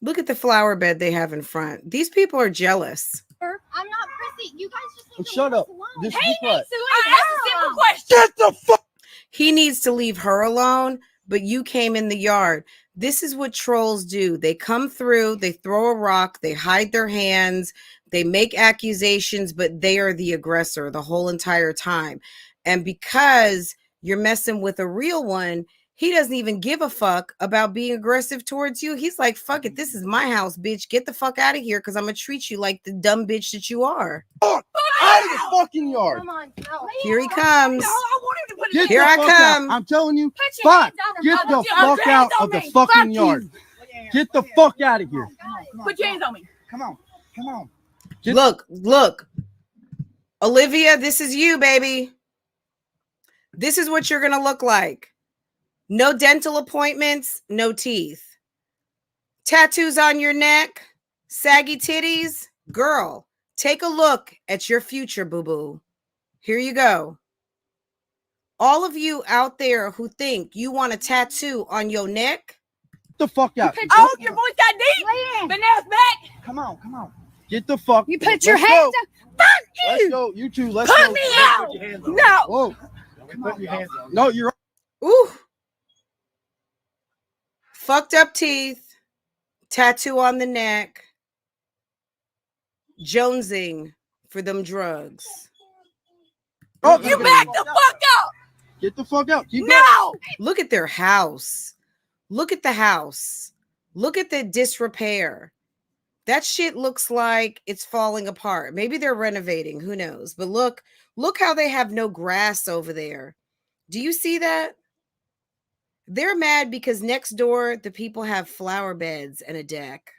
Look at the flower bed they have in front. These people are jealous. I'm not prissy. You guys just need to Shut leave up. us alone. Just He be quiet. needs to leave. I asked a simple question. Get the fuck. He needs to leave her alone, but you came in the yard. This is what trolls do. They come through, they throw a rock, they hide their hands, they make accusations, but they are the aggressor the whole entire time. And because you're messing with a real one, he doesn't even give a fuck about being aggressive towards you. He's like, fuck it, this is my house, bitch. Get the fuck out of here because I'm going to treat you like the dumb bitch that you are. Out of the fucking yard. Come on, go. Here he comes. No, I want him to put Get his Here the I fuck come. out. I'm telling you. Put your Fine. hands on him. Get I'll the put your fuck hands out on of the me. fucking Fuck you. yard. Get the fuck out of here. Put your hands on me. Come on. Come on. Look. Olivia, this is you, baby. This is what you're going to look like. No dental appointments, no teeth. Tattoos on your neck, saggy titties. Girl, take a look at your future, boo-boo. Here you go. All of you out there who think you want a tattoo on your neck, Get the fuck out. Oh, your voice got deep. Leanne, But now it's back. Come on. Come on. Get the fuck. you put your Let's hands go. on. Fuck Let's you. go. You two. Let's Put go. me out. No. Whoa. Put your hands on. No, you're. ooh. Fucked up teeth, tattoo on the neck, jonesing for them drugs. Oh, You back the fuck up. Get the fuck out. Keep going. No. Look at their house. Look at the house. Look at the disrepair. That shit looks like it's falling apart. Maybe they're renovating. Who knows? But look how they have no grass over there. Do you see that? They're mad because next door, the people have flower beds and a deck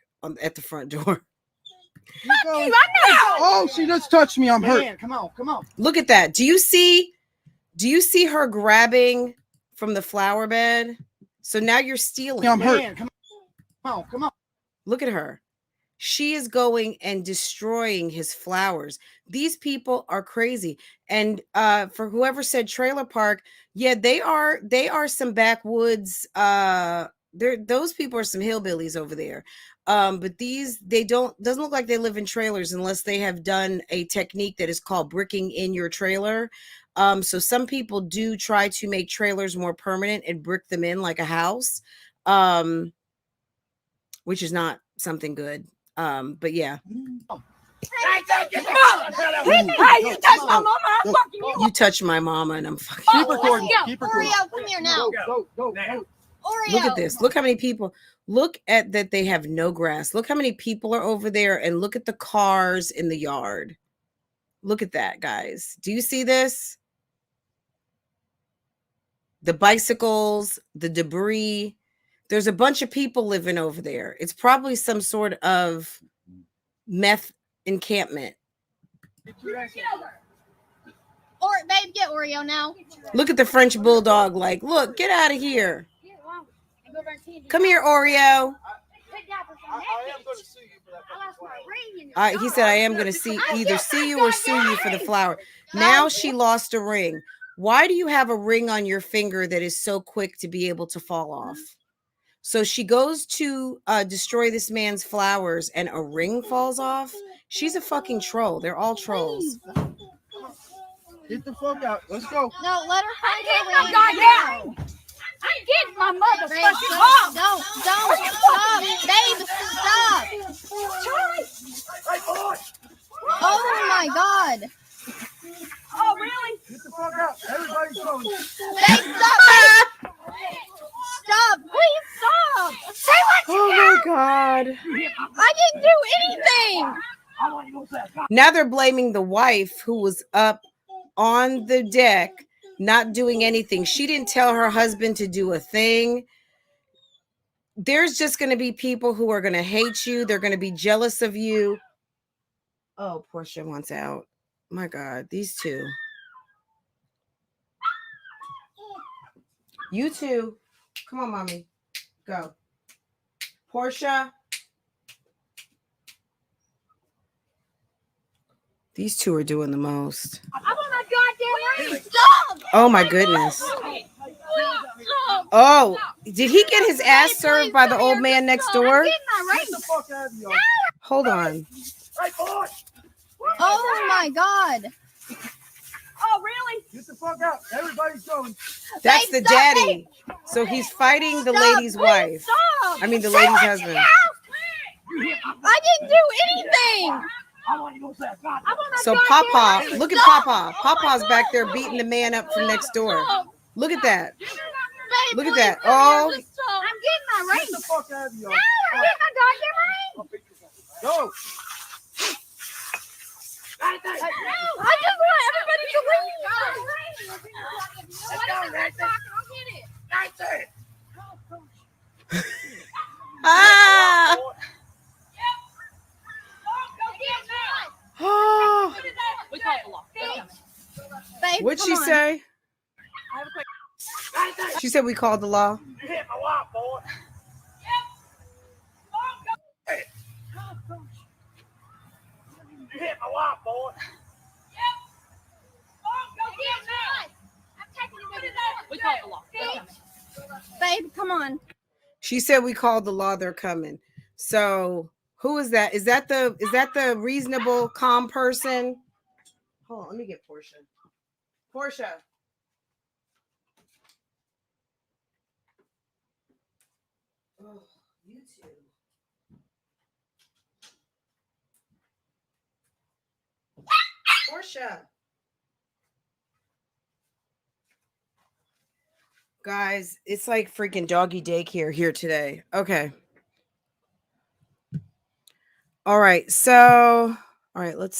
at the front door. Oh, she just touched me. I'm hurt. Man, come on, come on. Look at that. Do you see her grabbing from the flower bed? So now you're stealing. I'm hurt. Man, come on, come on. Look at her. She is going and destroying his flowers. These people are crazy. And for whoever said trailer park, yeah, they are some backwoods. Those people are some hillbillies over there. But doesn't look like they live in trailers unless they have done a technique that is called bricking in your trailer. So some people do try to make trailers more permanent and brick them in like a house, which is not something good. But yeah. Hey, you touched my mama. I'm fucking you. You touch my mama and I'm fucking. Keep recording. Keep recording. Oreo, come here now. Go. Oreo. Look at this. Look how many people. Look at that. They have no grass. Look how many people are over there, and look at the cars in the yard. Look at that, guys. Do you see this? The bicycles, the debris. There's a bunch of people living over there. It's probably some sort of meth encampment. Or babe, get Oreo now. Look at the French bulldog. Like, look, get out of here. Come here, Oreo. I am going to sue you for that. He said, I am going to either see you or sue you for the flower. Now she lost a ring. Why do you have a ring on your finger that is so quick to be able to fall off? So she goes to destroy this man's flowers and a ring falls off. She's a fucking troll. They're all trolls. Get the fuck out. Let's go. No, let her find her my ring. goddamn. I'm getting my motherfucking mom. Don't, stop, babe, stop. Oh my God. Oh, really? Get the fuck out. Everybody's going. Babe, stop. Stop, please stop. Say what you Oh my God. I didn't do anything. Now they're blaming the wife who was up on the deck, not doing anything. She didn't tell her husband to do a thing. There's just going to be people who are going to hate you. They're going to be jealous of you. Oh, Portia wants out. My God, these two. You two. Come on, mommy. Go. Portia. These two are doing the most. I want my goddamn ring. Stop. Oh, my goodness. Oh, did he get his ass served by the old man next door? Get the fuck out of here. Hold on. Oh my God. Oh, really? Get the fuck out. Everybody's going. That's Babe, the stop, daddy. So he's fighting the lady's wife. Stop. I mean, the lady's husband. I didn't do anything. So Papa, look at Papa. Papa's back there beating the man up from next door. Look at that. Babe, Look at please that. come Oh. here. Stop. I'm getting my ring. Get the fuck out of here. I'm getting my goddamn ring. Go. I just want everybody to leave. Ah! Oh. We call the law. Babe, What'd come she on. say? I have a quick. She said we called the law. You hit my wife, boy. You hit my wife, boy. We call the law. Babe, come on. She said we called the law. They're coming. So who is that? Is that the reasonable, calm person? Hold on, let me get Portia. Portia. Oh, you two. Portia. Guys, it's like freaking doggy daycare here today. Okay. All right. So, all right, let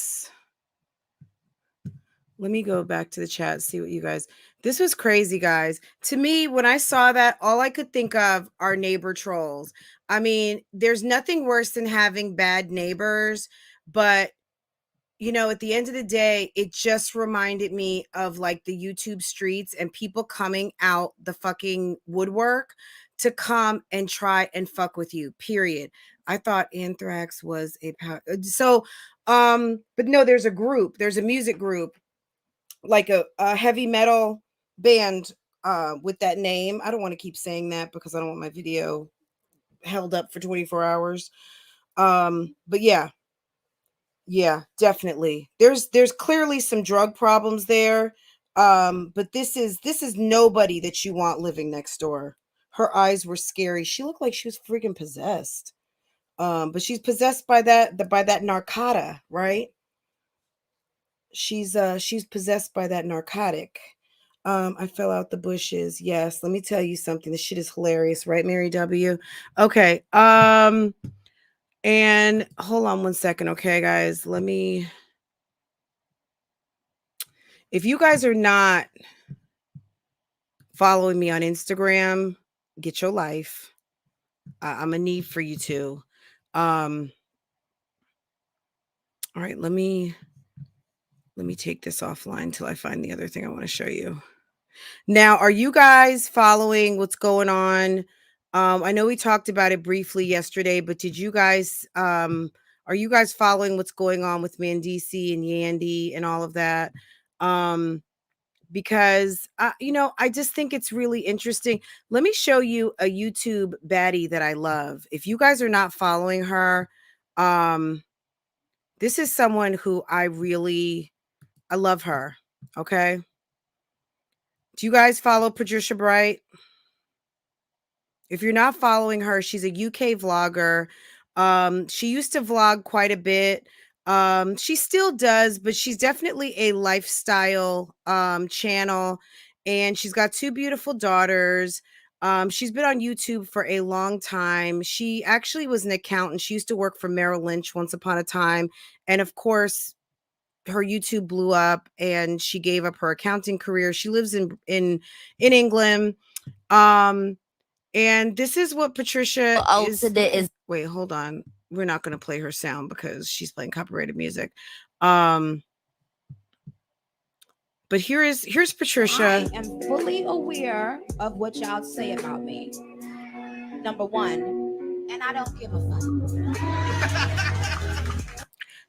me go back to the chat, see what you guys. This was crazy, guys. To me, when I saw that, all I could think of are neighbor trolls. I mean, there's nothing worse than having bad neighbors, but you know, at the end of the day, it just reminded me of like the YouTube streets and people coming out the fucking woodwork to come and try and fuck with you, period. I thought Anthrax was but no, there's a music group, like a heavy metal band with that name. I don't want to keep saying that because I don't want my video held up for 24 hours. But yeah, definitely. There's clearly some drug problems there. But this is nobody that you want living next door. Her eyes were scary. She looked like she was freaking possessed. But she's possessed by that narcotica, right? She's possessed by that narcotic. I fell out the bushes. Yes, let me tell you something. This shit is hilarious, right, Mary W? Okay. And hold on one second, okay, guys. If you guys are not following me on Instagram, get your life. I'm a need for you to. All right, let me take this offline till I find the other thing I want to show you. Now, are you guys following what's going on? I know we talked about it briefly yesterday, but did you guys are you guys following what's going on with Mandisi and Yandy and all of that? Because you know, I just think it's really interesting. Let me show you a YouTube baddie that I love. If you guys are not following her, this is someone who I love her. Okay. Do you guys follow Patricia Bright? If you're not following her, she's a UK vlogger. She used to vlog quite a bit. She still does, but she's definitely a lifestyle channel, and she's got 2 beautiful daughters. She's been on YouTube for a long time. She actually was an accountant. She used to work for Merrill Lynch once upon a time, and of course, her YouTube blew up, and she gave up her accounting career. She lives in England. And this is what Patricia is. Wait, hold on. We're not going to play her sound because she's playing copyrighted music. But here's Patricia. I am fully aware of what y'all say about me. Number one, and I don't give a fuck.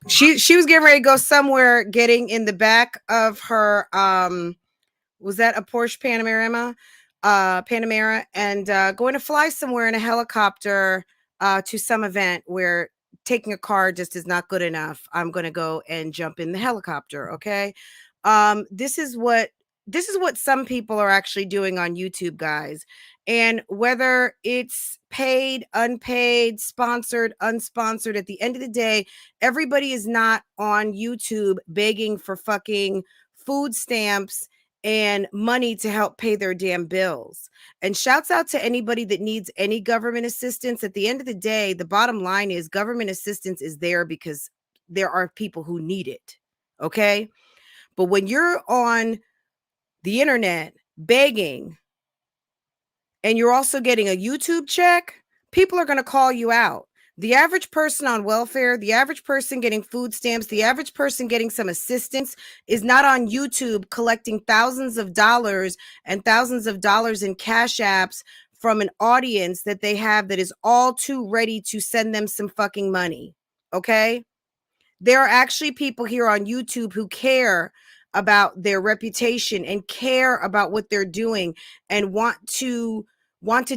She was getting ready to go somewhere, getting in the back of her was that a Porsche Panamera, and going to fly somewhere in a helicopter to some event where taking a car just is not good enough. I'm going to go and jump in the helicopter. Okay. This is what some people are actually doing on YouTube, guys. And whether it's paid, unpaid, sponsored, unsponsored, at the end of the day, everybody is not on YouTube begging for fucking food stamps and money to help pay their damn bills. And shouts out to anybody that needs any government assistance. At the end of the day, the bottom line is government assistance is there because there are people who need it. Okay. But when you're on the internet begging and you're also getting a YouTube check, people are going to call you out. The average person on welfare, the average person getting food stamps, the average person getting some assistance is not on YouTube collecting thousands of dollars and thousands of dollars in cash apps from an audience that they have that is all too ready to send them some fucking money. Okay? There are actually people here on YouTube who care about their reputation and care about what they're doing and want to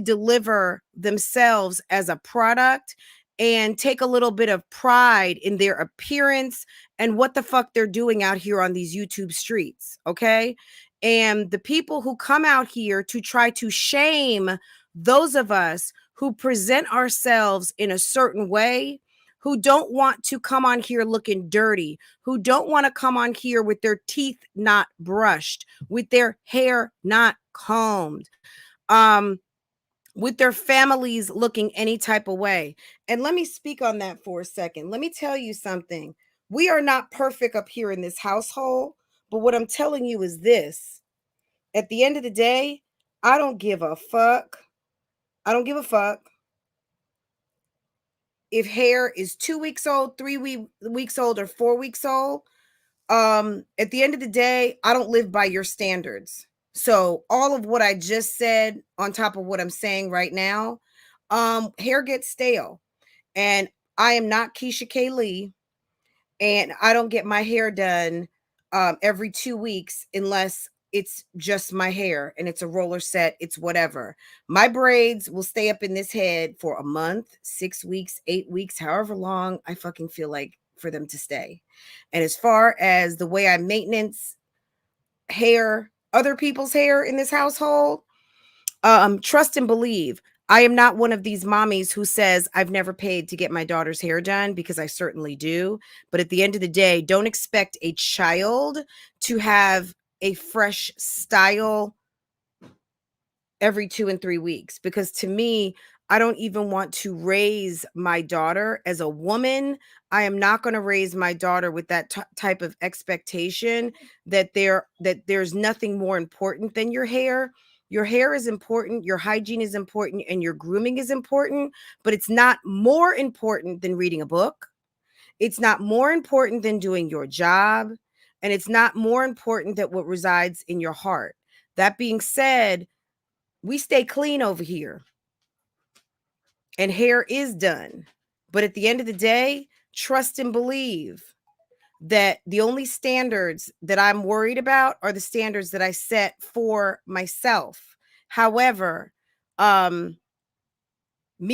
deliver themselves as a product and take a little bit of pride in their appearance and what the fuck they're doing out here on these YouTube streets. Okay. And the people who come out here to try to shame those of us who present ourselves in a certain way, who don't want to come on here looking dirty, who don't want to come on here with their teeth not brushed, with their hair not combed, with their families looking any type of way. And let me speak on that for a second. Let me tell you something. We are not perfect up here in this household, but what I'm telling you is this. At the end of the day, I don't give a fuck. I don't give a fuck if hair is 2 weeks old, 3 weeks old, or 4 weeks old. At the end of the day, I don't live by your standards. So all of what I just said on top of what I'm saying right now, hair gets stale. And I am not Keisha K. Lee, and I don't get my hair done every 2 weeks unless it's just my hair and it's a roller set, it's whatever. My braids will stay up in this head for a month, 6 weeks, 8 weeks, however long I fucking feel like for them to stay. And as far as the way I maintenance hair, other people's hair in this household, trust and believe. I am not one of these mommies who says I've never paid to get my daughter's hair done, because I certainly do. But at the end of the day, don't expect a child to have a fresh style every 2 and 3 weeks, because to me, I don't even want to raise my daughter as a woman. I am not going to raise my daughter with that type of expectation that there's nothing more important than your hair. Your hair is important, your hygiene is important, and your grooming is important, but it's not more important than reading a book. It's not more important than doing your job, and it's not more important than what resides in your heart. That being said, we stay clean over here, and hair is done. But at the end of the day, trust and believe that the only standards that I'm worried about are the standards that I set for myself. However, me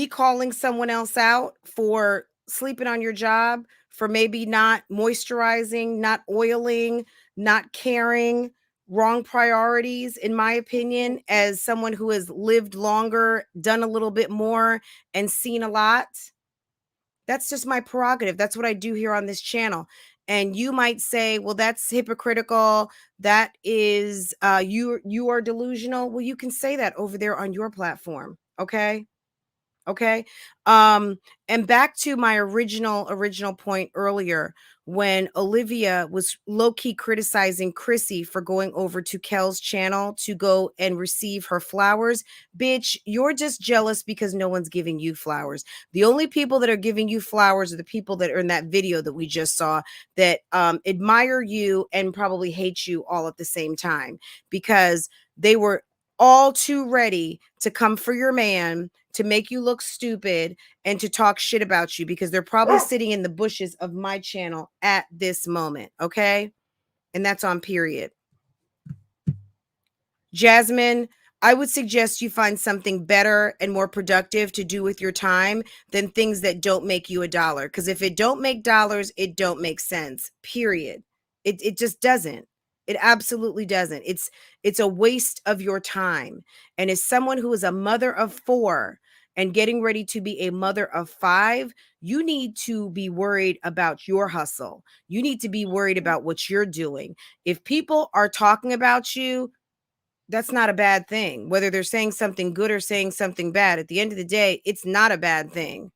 calling someone else out for sleeping on your job, for maybe not moisturizing, not oiling, not caring, wrong priorities, in my opinion, as someone who has lived longer, done a little bit more, and seen a lot. That's just my prerogative. That's what I do here on this channel. And you might say, well, that's hypocritical. That is, you are delusional. Well, you can say that over there on your platform. Okay. Okay. And back to my original point earlier, when Olivia was low-key criticizing Chrissy for going over to Kel's channel to go and receive her flowers. Bitch, you're just jealous because no one's giving you flowers. The only people that are giving you flowers are the people that are in that video that we just saw, that admire you and probably hate you all at the same time, because they were all too ready to come for your man, to make you look stupid, and to talk shit about you, because they're probably sitting in the bushes of my channel at this moment. Okay. And that's on period. Jasmine, I would suggest you find something better and more productive to do with your time than things that don't make you $1. Because if it don't make dollars, it don't make sense. Period. It just doesn't. It absolutely doesn't. It's a waste of your time. And as someone who is a mother of 4 and getting ready to be a mother of 5, you need to be worried about your hustle. You need to be worried about what you're doing. If people are talking about you, that's not a bad thing. Whether they're saying something good or saying something bad, at the end of the day, it's not a bad thing.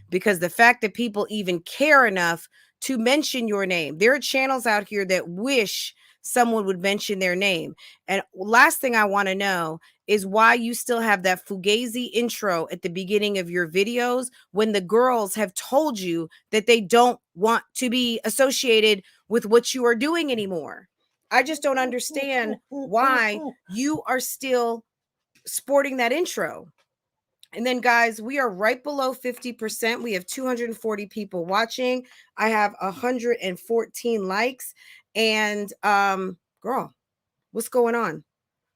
Because the fact that people even care enough to mention your name, there are channels out here that wish someone would mention their name. And last thing I want to know is why you still have that fugazi intro at the beginning of your videos, when the girls have told you that they don't want to be associated with what you are doing anymore. I just don't understand why you are still sporting that intro. And then, guys, we are right below 50%. We have 240 people watching. I have 114 likes. And girl, what's going on?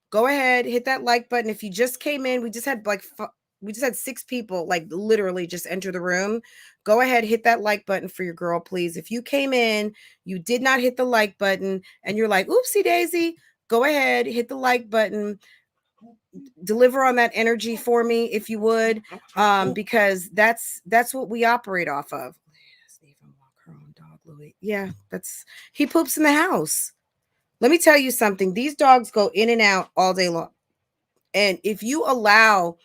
Go ahead, hit that like button. If you just came in, we just had 6 people like literally just enter the room. Go ahead, hit that like button for your girl, please. If you came in, you did not hit the like button, and you're like, oopsie daisy, go ahead, hit the like button. Deliver on that energy for me, if you would, because that's what we operate off of. Yeah, he poops in the house. Let me tell you something. These dogs go in and out all day long. And if you allow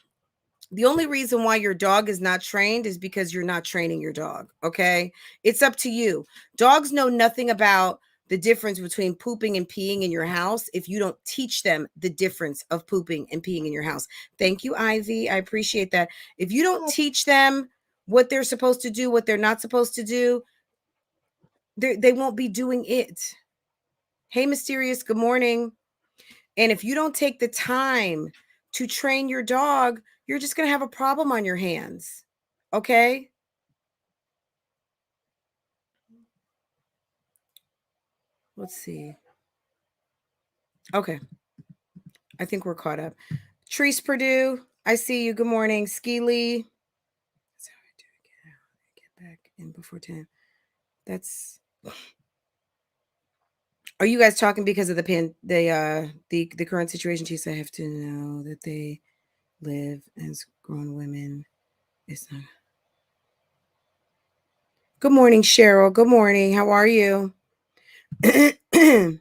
The only reason why your dog is not trained is because you're not training your dog. Okay. It's up to you. Dogs know nothing about the difference between pooping and peeing in your house if you don't teach them the difference of pooping and peeing in your house. Thank you, Ivy. I appreciate that. If you don't teach them what they're supposed to do, what they're not supposed to do, they won't be doing it. Hey, Mysterious, good morning. And if you don't take the time to train your dog, you're just going to have a problem on your hands. Okay? Let's see. Okay. I think we're caught up. Treese Purdue, I see you. Good morning. Ski Lee. That's how I do it. Get back in before 10. That's... Are you guys talking because of the current situation? She said, I have to know that they live as grown women. It's not. Good morning, Cheryl. Good morning. How are you? I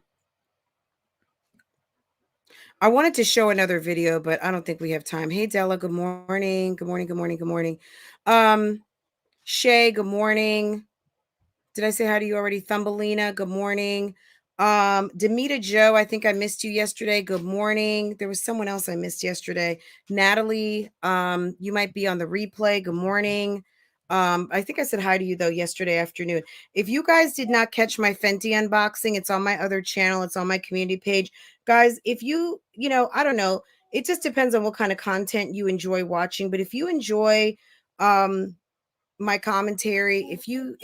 wanted to show another video, but I don't think we have time. Hey, Della. Good morning. Good morning. Good morning. Good morning. Shay. Good morning. Did I say hi to you already? Thumbelina. Good morning. Demita Joe, I think I missed you yesterday. Good morning. There was someone else I missed yesterday. Natalie, you might be on the replay. Good morning. I think I said hi to you though yesterday afternoon. If you guys did not catch my Fenty unboxing, it's on my other channel. It's on my community page. Guys, if you I don't know, it just depends on what kind of content you enjoy watching. But if you enjoy my commentary, if you're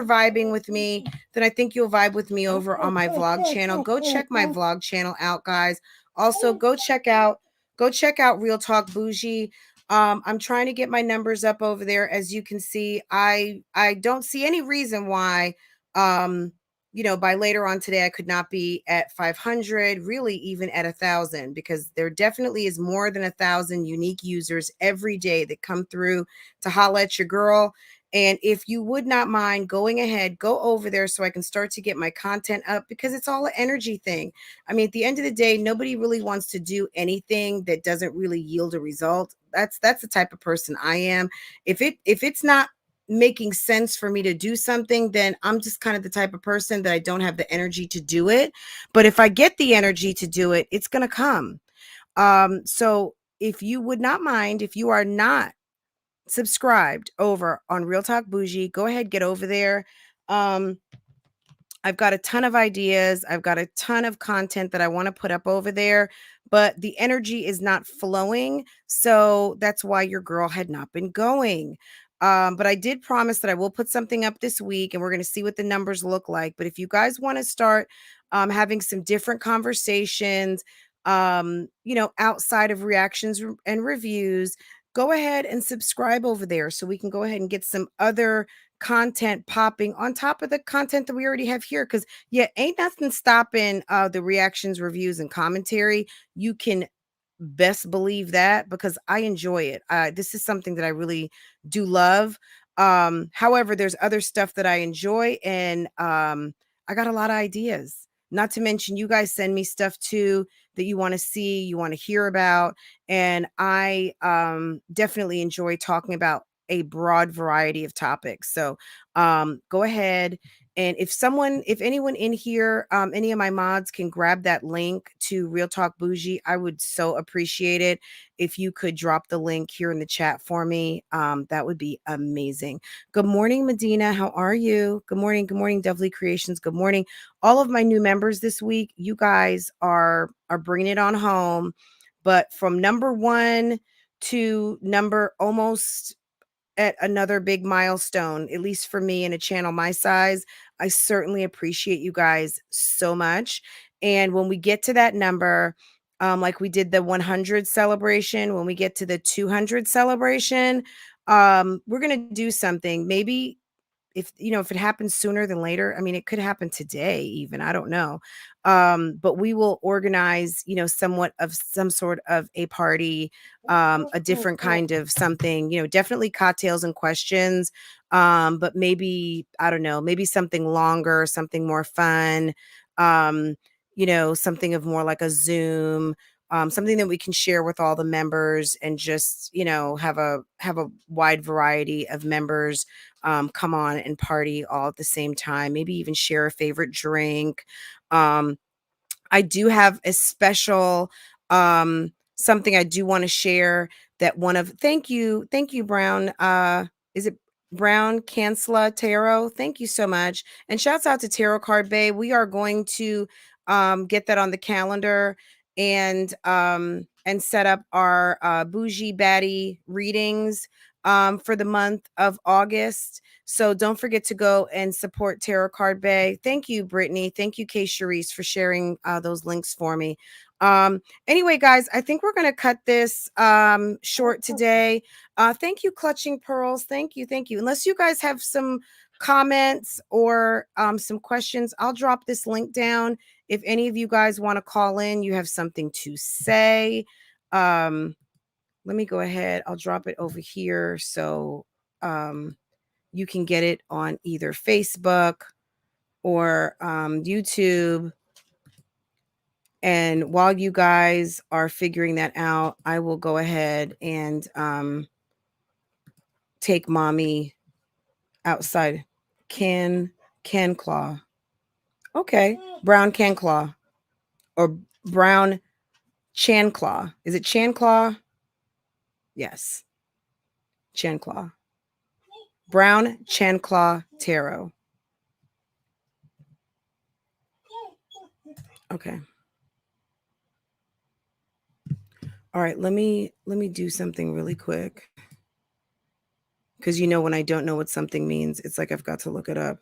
vibing with me, then I think you'll vibe with me over on my vlog channel. Go check my vlog channel out, guys. Also, go check out Real Talk Bougie. I'm trying to get my numbers up over there. As you can see, I don't see any reason why by later on today I could not be at 500, really even at 1,000, because there definitely is more than 1,000 unique users every day that come through to holla at your girl. And if you would not mind going ahead, go over there so I can start to get my content up, because it's all an energy thing. I mean, at the end of the day, nobody really wants to do anything that doesn't really yield a result. That's the type of person I am. If it's not making sense for me to do something, then I'm just kind of the type of person that I don't have the energy to do it. But if I get the energy to do it, it's going to come. So if you would not mind, if you are not subscribed over on Real Talk Bougie, go ahead, get over there. I've got a ton of ideas. I've got a ton of content that I want to put up over there, but the energy is not flowing. So that's why your girl had not been going. But I did promise that I will put something up this week, and we're going to see what the numbers look like. But if you guys want to start having some different conversations, outside of reactions and reviews, go ahead and subscribe over there so we can go ahead and get some other content popping on top of the content that we already have here. Because ain't nothing stopping the reactions, reviews, and commentary. You can best believe that, because I enjoy it. This is something that I really do love. However, there's other stuff that I enjoy, and I got a lot of ideas. Not to mention, you guys send me stuff too that you want to see, you want to hear about, and I definitely enjoy talking about a broad variety of topics. So go ahead, and if anyone in here, any of my mods can grab that link to Real Talk Bougie, I would so appreciate it. If you could drop the link here in the chat for me, that would be amazing. Good morning, Medina. How are you? Good morning. Good morning, Devly Creations. Good morning. All of my new members this week, you guys are bringing it on home. But from number 1 to number almost at another big milestone, at least for me in a channel my size, I certainly appreciate you guys so much. And when we get to that number, like we did the 100 celebration, when we get to the 200 celebration, we're going to do something. Maybe if it happens sooner than later, I mean, it could happen today even, I don't know. But we will organize, somewhat of some sort of a party, a different kind of something, definitely cocktails and questions. But maybe, I don't know, maybe something longer, something more fun, something of more like a Zoom something that we can share with all the members and just, you know, have a wide variety of members come on and party all at the same time. Maybe even share a favorite drink. I do have a special something I do want to share that thank you, Brown. Is it Brown Cancela Tarot? Thank you so much. And shouts out to Tarot Card Bay. We are going to get that on the calendar and set up our bougie baddie readings for the month of August. So don't forget to go and support Tarot Card Bay. Thank you, Brittany. Thank you, Kay Charisse, for sharing those links for me. Anyway, guys, I think we're going to cut this short today. Thank you, Clutching Pearls. Thank you. Thank you. Unless you guys have some comments or some questions, I'll drop this link down. If any of you guys want to call in, you have something to say. Let me go ahead. I'll drop it over here. So, you can get it on either Facebook or YouTube. And while you guys are figuring that out, I will go ahead and take mommy outside. Can Claw. Okay. Brown Can Claw. Or Brown Chan Claw. Is it Chan Claw? Yes. Chan Claw. Brown Chan Claw Tarot. Okay. All right, let me do something really quick. Because you know when I don't know what something means, it's like I've got to look it up.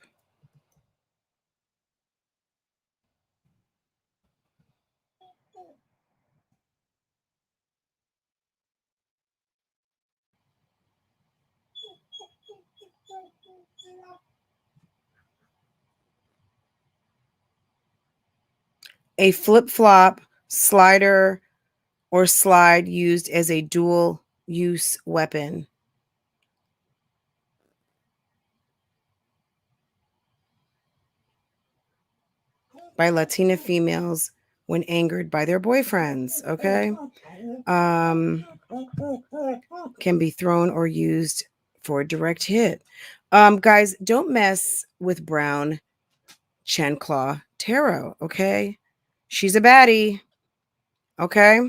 A flip-flop, slider, or slide used as a dual-use weapon. By Latina females when angered by their boyfriends, okay? Can be thrown or used for a direct hit. Guys, don't mess with Brown Chanclaw Tarot, okay? She's a baddie, okay?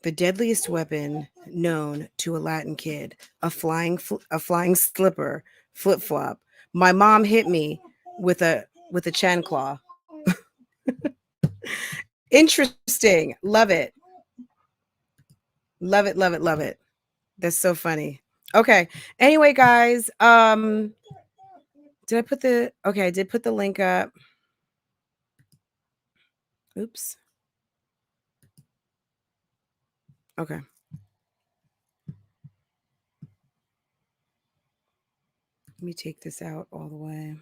The deadliest weapon known to a Latin kid, a flying slipper, flip-flop. My mom hit me with a chanclaw. Interesting. Love it. Love it, love it, love it. That's so funny. Okay. Anyway, guys, I did put the link up. Oops. Okay. Let me take this out all the way.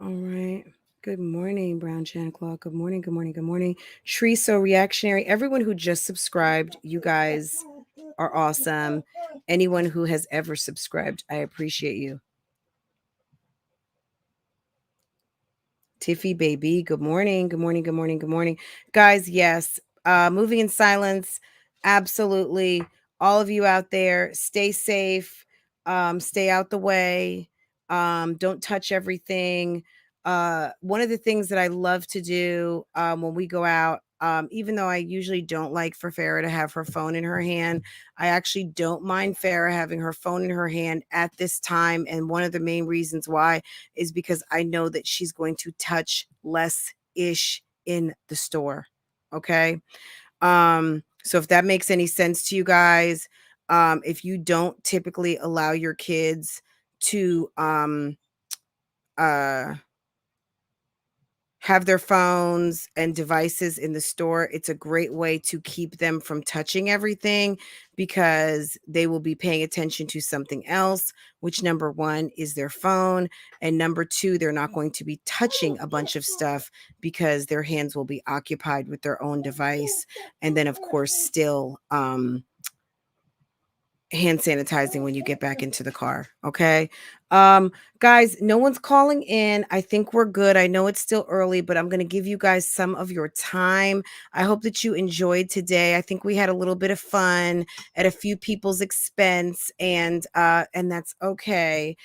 All right. Good morning, Brown Chanclaw. Good morning, good morning, good morning. Tree So Reactionary. Everyone who just subscribed, you guys are awesome. Anyone who has ever subscribed, I appreciate you. Tiffy Baby, good morning, good morning, good morning, good morning. Guys, yes, moving in silence, absolutely. All of you out there, stay safe, stay out the way, don't touch everything. One of the things that I love to do when we go out, even though I usually don't like for Farrah to have her phone in her hand, I actually don't mind Farrah having her phone in her hand at this time. And one of the main reasons why is because I know that she's going to touch less-ish in the store. Okay. So if that makes any sense to you guys, if you don't typically allow your kids to have their phones and devices in the store, it's a great way to keep them from touching everything because they will be paying attention to something else, which number one is their phone. And number two, they're not going to be touching a bunch of stuff because their hands will be occupied with their own device. And then of course, still hand sanitizing when you get back into the car. Okay. Guys, no one's calling in. I think we're good. I know it's still early, but I'm going to give you guys some of your time. I hope that you enjoyed today. I think we had a little bit of fun at a few people's expense, and that's okay.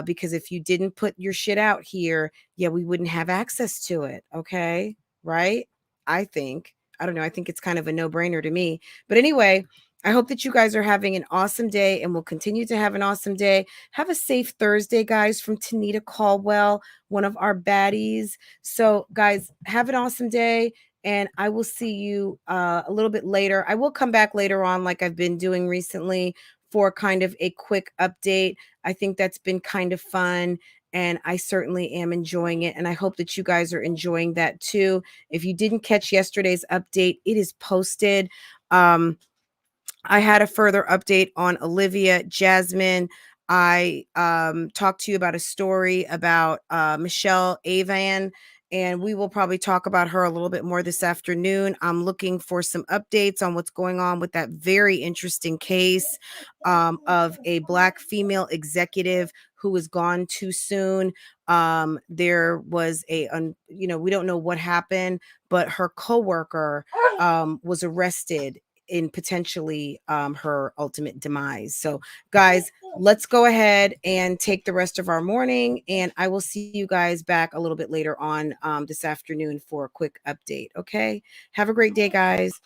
Because if you didn't put your shit out here, yeah, we wouldn't have access to it. Okay. Right. I think, I don't know. I think it's kind of a no-brainer to me, but anyway, I hope that you guys are having an awesome day and will continue to have an awesome day. Have a safe Thursday, guys, from Tanita Caldwell, one of our baddies. So, guys, have an awesome day, and I will see you a little bit later. I will come back later on like I've been doing recently for kind of a quick update. I think that's been kind of fun, and I certainly am enjoying it, and I hope that you guys are enjoying that too. If you didn't catch yesterday's update, it is posted. I had a further update on Olivia Jasmine. I talked to you about a story about Michelle Avan, and we will probably talk about her a little bit more this afternoon. I'm looking for some updates on what's going on with that very interesting case of a Black female executive who was gone too soon. There was we don't know what happened, but her coworker was arrested in potentially her ultimate demise. So guys, let's go ahead and take the rest of our morning, and I will see you guys back a little bit later on this afternoon for a quick update. Okay. Have a great day, guys.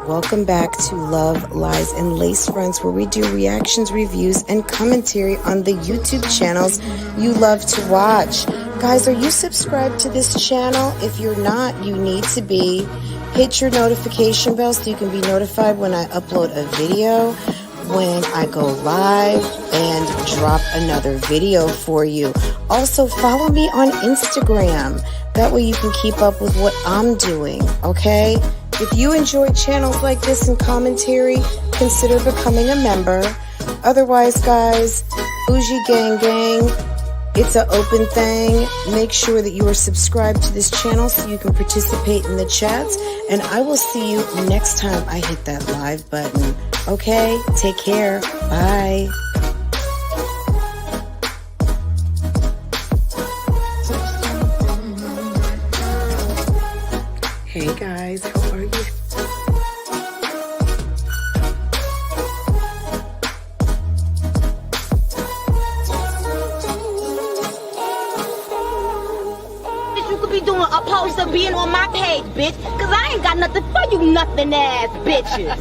Welcome back to Love, Lies, and Lace Fronts, where we do reactions, reviews, and commentary on the YouTube channels you love to watch. Guys, are you subscribed to this channel? If you're not, you need to be. Hit your notification bell so you can be notified when I upload a video, when I go live, and drop another video for you. Also, follow me on Instagram. That way you can keep up with what I'm doing, okay? If you enjoy channels like this and commentary, consider becoming a member. Otherwise, guys, BougieGang Gang, it's an open thing. Make sure that you are subscribed to this channel so you can participate in the chats. And I will see you next time I hit that live button. Okay, take care. Bye. Hey guys, how are you? You could be doing opposed to being on my page, bitch. Cause I ain't got nothing for you nothing ass bitches.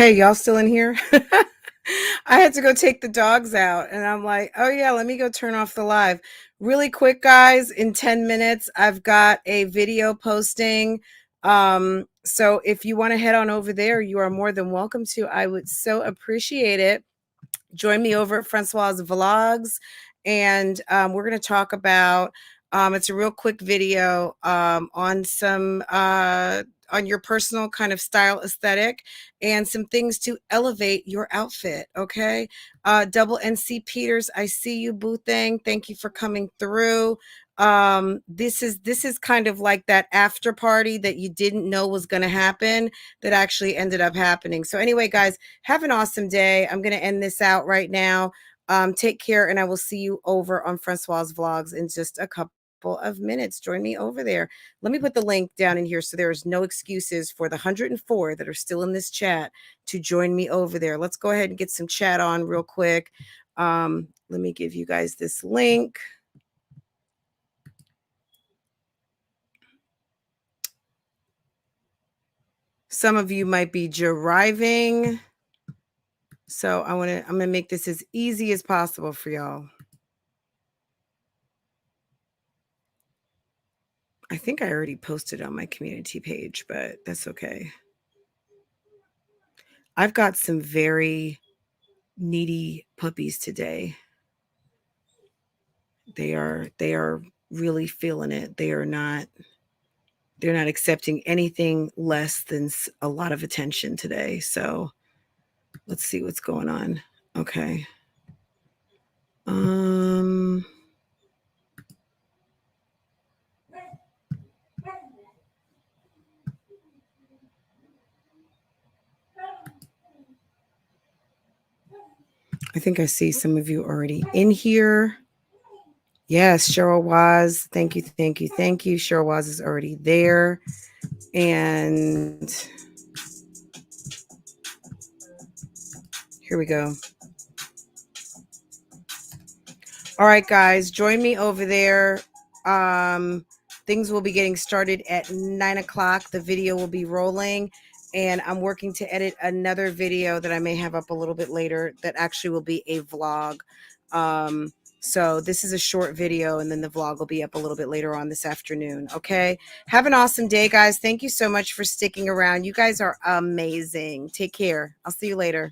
Hey, y'all still in here? I had to go take the dogs out and I'm like, oh yeah, let me go turn off the live. Really quick, guys, in 10 minutes, I've got a video posting. So if you want to head on over there, you are more than welcome to. I would so appreciate it. Join me over at Francoise Vlogs, and we're going to talk about, it's a real quick video on some, on your personal kind of style aesthetic and some things to elevate your outfit. Okay. Double NC Peters, I see you, Boo Thing. Thank you for coming through. This is kind of like that after party that you didn't know was going to happen that actually ended up happening. So anyway, guys, have an awesome day. I'm going to end this out right now. Take care, and I will see you over on Francoise Vlogs in just a couple of minutes. Join me over there. Let me put the link down in here so there's no excuses for the 104 that are still in this chat to join me over there. Let's go ahead and get some chat on real quick. Let me give you guys this link. Some of you might be driving, so I'm gonna make this as easy as possible for y'all. I think I already posted on my community page, but that's okay. I've got some very needy puppies today. They are really feeling it. They're not accepting anything less than a lot of attention today. So let's see what's going on. Okay. I think I see some of you already in here. Yes, Cheryl Waz. Thank you, thank you, thank you. Cheryl Waz is already there. And here we go. All right, guys, join me over there. Things will be getting started at 9 o'clock. The video will be rolling. And I'm working to edit another video that I may have up a little bit later that actually will be a vlog. So this is a short video, and then the vlog will be up a little bit later on this afternoon. Okay. Have an awesome day, guys. Thank you so much for sticking around. You guys are amazing. Take care. I'll see you later.